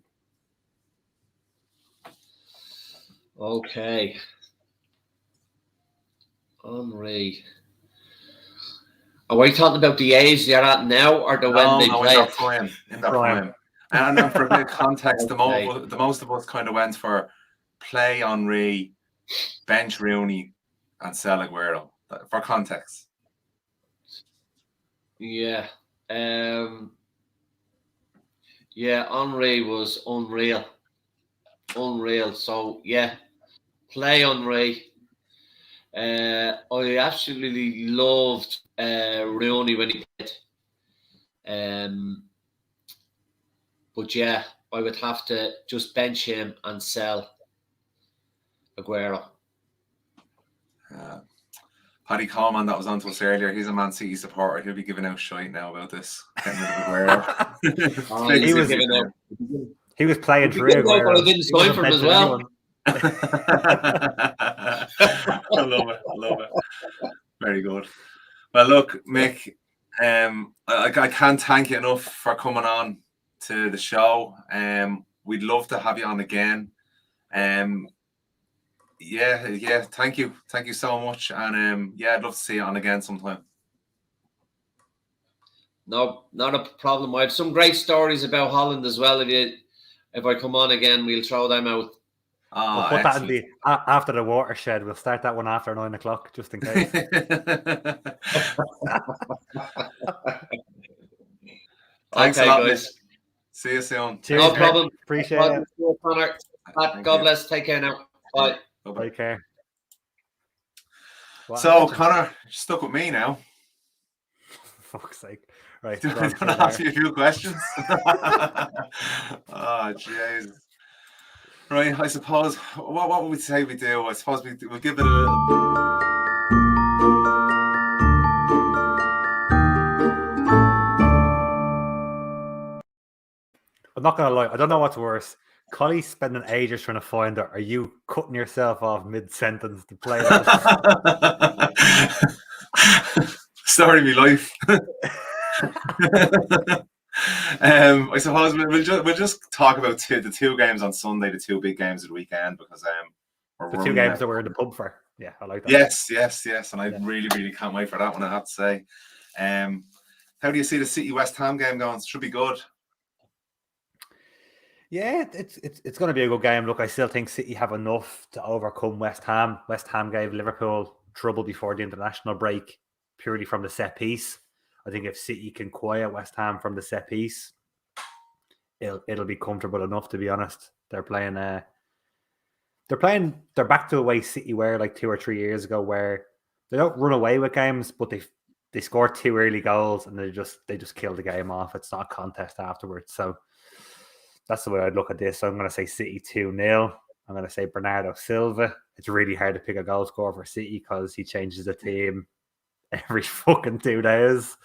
Okay. Henry. Are we talking about the age they're at now, or the when they
No,
play?
in their prime. And for a bit of context,
Okay.
the most of us kind of went for play Henry, bench Rooney, and sell Aguero. For context.
Yeah. Yeah, Henry was unreal. So yeah, play Henry. I absolutely loved Rooney when he played. But yeah, I would have to just bench him and sell Aguero.
Paddy Coleman, that was on to us earlier. He's a Man City supporter. He'll be giving out shite now about this. Getting rid of Aguero.
He was playing through Aguero.
But I didn't sign for him as well.
I love it. Very good. Well, look, Mick, I can't thank you enough for coming on to the show. We'd love to have you on again. Yeah, thank you so much, and I'd love to see you on again sometime.
No, not a problem. I have some great stories about Holland as well. If I come on again, we'll throw them out.
We'll put that in after the watershed. We'll start that one after 9 o'clock, just in case.
Thanks
okay,
a lot,
guys.
Mick. See you soon.
Cheers,
no problem.
Appreciate it.
Connor. God bless. Take care now. Bye.
Take care.
So, Connor, you're stuck with me now.
For fuck's sake. Right.
Do you want to ask you a few questions? Oh, jeez. Right, I suppose, what would we say we do? I suppose we'll give it a...
I'm not going to lie. I don't know what's worse. Collie spending ages trying to find her. Are you cutting yourself off mid-sentence to play that?
Story of my life. I suppose we'll just talk about the two games on Sunday, the two big games of the weekend, because
the two games that we're in the pub for. Yeah, I like that.
Yes, and I really can't wait for that one, I have to say. How do you see the City West Ham game going? It should be good.
Yeah, it's going to be a good game. Look, I still think City have enough to overcome West Ham. West Ham gave Liverpool trouble before the international break, purely from the set piece. I think if City can quiet West Ham from the set piece, it'll be comfortable enough. To be honest, they're back to the way City were like 2 or 3 years ago, where they don't run away with games, but they score 2 early goals and they just kill the game off. It's not a contest afterwards. So that's the way I'd look at this. So I'm going to say City 2-0. I'm going to say Bernardo Silva. It's really hard to pick a goal scorer for City because he changes the team every fucking 2 days.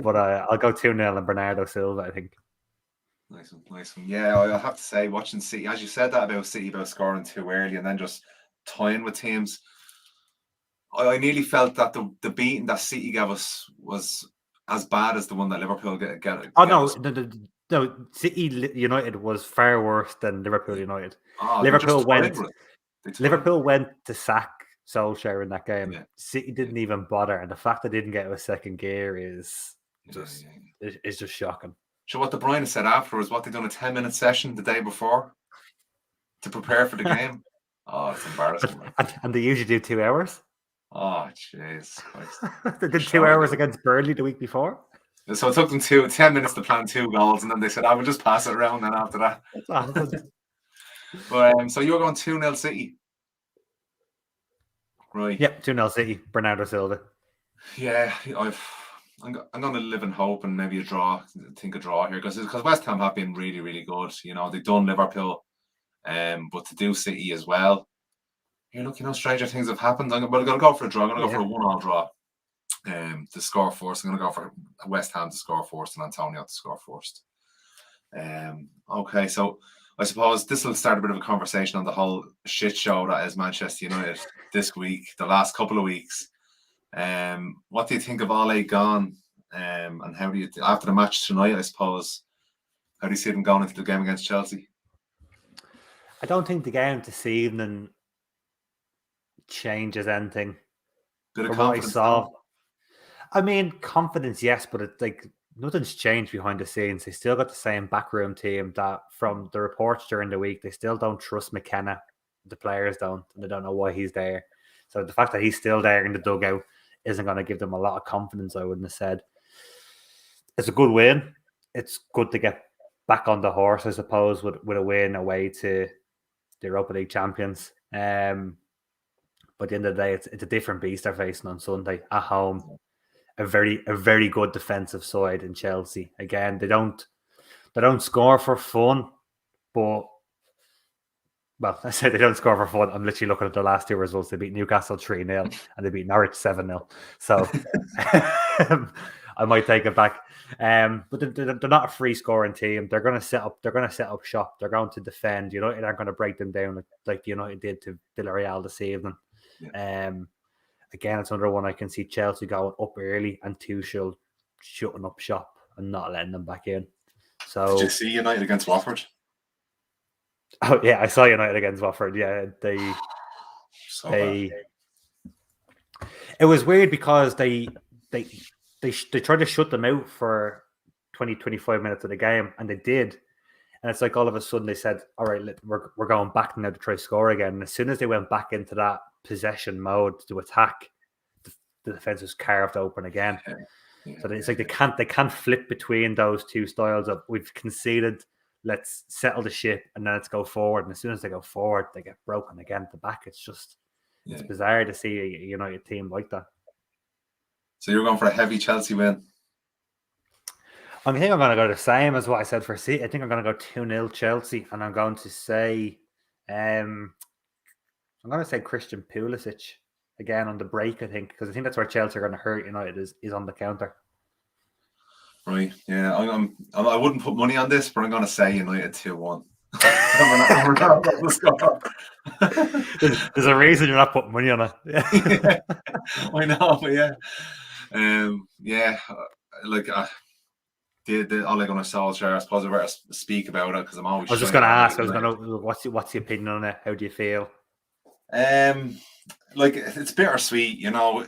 But I'll go 2-0 and Bernardo Silva, I think.
Nice one. Yeah, I'll have to say, watching City, as you said that about City, about scoring too early and then just toying with teams, I nearly felt that the beating that City gave us was as bad as the one that Liverpool get.
Oh, no, City United was far worse than Liverpool United. Liverpool went to sack Solskjaer in that game. Yeah. City didn't even bother, and the fact they didn't get to a second gear is just shocking.
So what De Bruyne said afterwards, what they done a 10-minute session the day before to prepare for the game. Oh, it's embarrassing.
And they usually do 2 hours.
Oh, jeez.
They did 2 hours against Burnley the week before.
So it took them 10 minutes to plan 2 goals, and then they said, "I will just pass it around." Then after that, but so you're going 2-0 City, right?
Yep, 2-0 City. Bernardo Silva.
Yeah, I'm going to live in hope and maybe a draw. Think a draw here because West Ham have been really, really good. You know, they've done Liverpool, but to do City as well. Here, look, stranger things have happened. I'm going to go for a draw. I'm going to go for a 1-1 draw. To score first. I'm going to go for West Ham to score first and Antonio to score first. Okay, so I suppose this will start a bit of a conversation on the whole shit show that is Manchester United this week, the last couple of weeks. What do you think of Ole gone? And how do you, after the match tonight, I suppose, how do you see them going into the game against Chelsea?
I don't think the game this evening changes anything.
Bit of
confidence. What I saw, I mean, confidence, yes, but it's like nothing's changed behind the scenes. They still got the same backroom team that from the reports during the week, they still don't trust McKenna. The players don't, and they don't know why he's there. So the fact that he's still there in the dugout isn't going to give them a lot of confidence, I wouldn't have said. It's a good win. It's good to get back on the horse, I suppose, with a win away to the Europa League champions. But at the end of the day, it's a different beast they're facing on Sunday at home. A very good defensive side in Chelsea. Again, they don't score for fun, but well, I say they don't score for fun. I'm literally looking at the last two results. They beat Newcastle 3-0 and they beat Norwich 7-0. So I might take it back. But they're not a free scoring team. They're going to set up shop. They're going to defend. United aren't going to break them down like United did to Villarreal this evening. Yeah. Again, it's another one I can see Chelsea going up early and Tuchel shutting up shop and not letting them back in. So
did you see United against Watford?
Oh yeah, I saw United against Watford. Yeah, it was weird because they tried to shut them out for 20-25 minutes of the game, and they did. And it's like all of a sudden they said, "All right, we're going back now to try to score again." And as soon as they went back into that possession mode to attack, the defense was carved open again. Yeah. So it's like they can't flip between those two styles of we've conceded. Let's settle the ship and then let's go forward. And as soon as they go forward, they get broken again at the back. It's just it's bizarre to see a United team like that.
So you're going for a heavy Chelsea win?
I think I'm going to go the same as what I said for City. I think I'm going to go 2-0 Chelsea, and I'm going to say, Christian Pulisic again on the break. I think because I think that's where Chelsea are going to hurt United is on the counter. Right,
yeah, I wouldn't put money on this, but I'm going to say United 2-1.
There's a reason you're not putting money on it.
Yeah, I know, but the Ole Gunnar Solskjaer, I suppose I better speak about it because I'm always.
I was just going to ask. What's the opinion on it? How do you feel?
It's bittersweet, you know.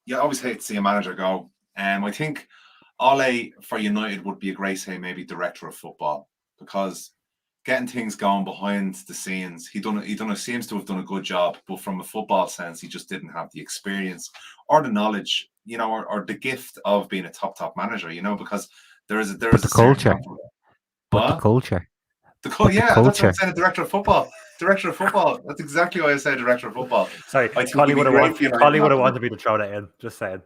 You always hate to see a manager go. I think Ole for United would be a great, say, maybe director of football, because getting things going behind the scenes, he seems to have done a good job, but from a football sense, he just didn't have the experience or the knowledge, you know, or the gift of being a top manager, you know, because there is a
culture. The culture.
That's what I'm saying. Director of football. That's exactly why I say director of football.
Sorry, Collie would have wanted me to throw that in. Just saying.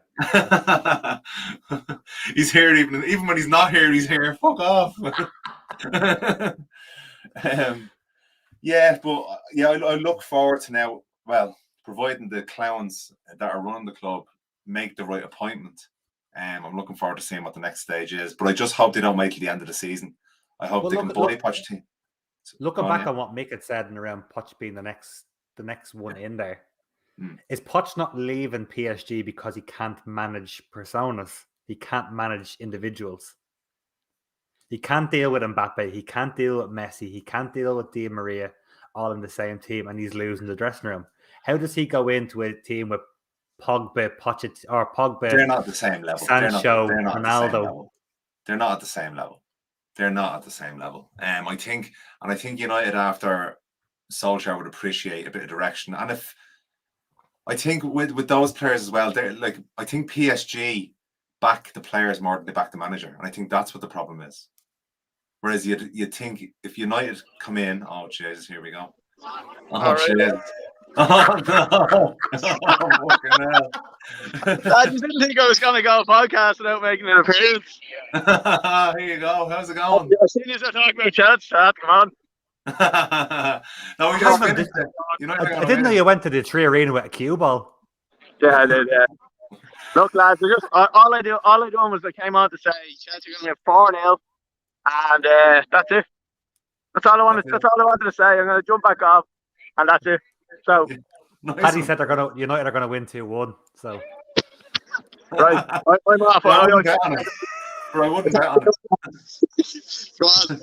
He's here even when he's not here. He's here. Fuck off. I look forward to now. Well, providing the clowns that are running the club make the right appointment. I'm looking forward to seeing what the next stage is. But I just hope they don't make it the end of the season. I hope they can buy Pochettino.
Looking back on what Mick had said and around Poch being the next one in there, is Poch not leaving PSG because he can't manage personas? He can't manage individuals. He can't deal with Mbappe. He can't deal with Messi. He can't deal with Di Maria, all in the same team, and he's losing the dressing room. How does he go into a team with Pogba, Pogba?
They're not at the same level.
Sancho, Ronaldo.
They're not at the same level. I think United after Solskjaer would appreciate a bit of direction, and if I think with those players as well, they're like, I think PSG back the players more than they back the manager, and I think that's what the problem is. Whereas you'd think if United come in, oh Jesus, here we go. Oh shit. Oh no!
I just didn't think I was going to go podcast without making an appearance.
Here you go. How's it going?
As soon as I talk about chat, come on.
No, we just finished it.
I didn't know you went to the Tree Arena with a cue ball.
Yeah, I did. Yeah. Look, lads, all I done was I came on to say Chelsea are going to win 4-0, and that's it. That's all I wanted to say. I'm going to jump back off, and that's it. So,
Paddy said United are going to win 2-1. So,
right, I'm off.
I wouldn't bet on it.
Go on.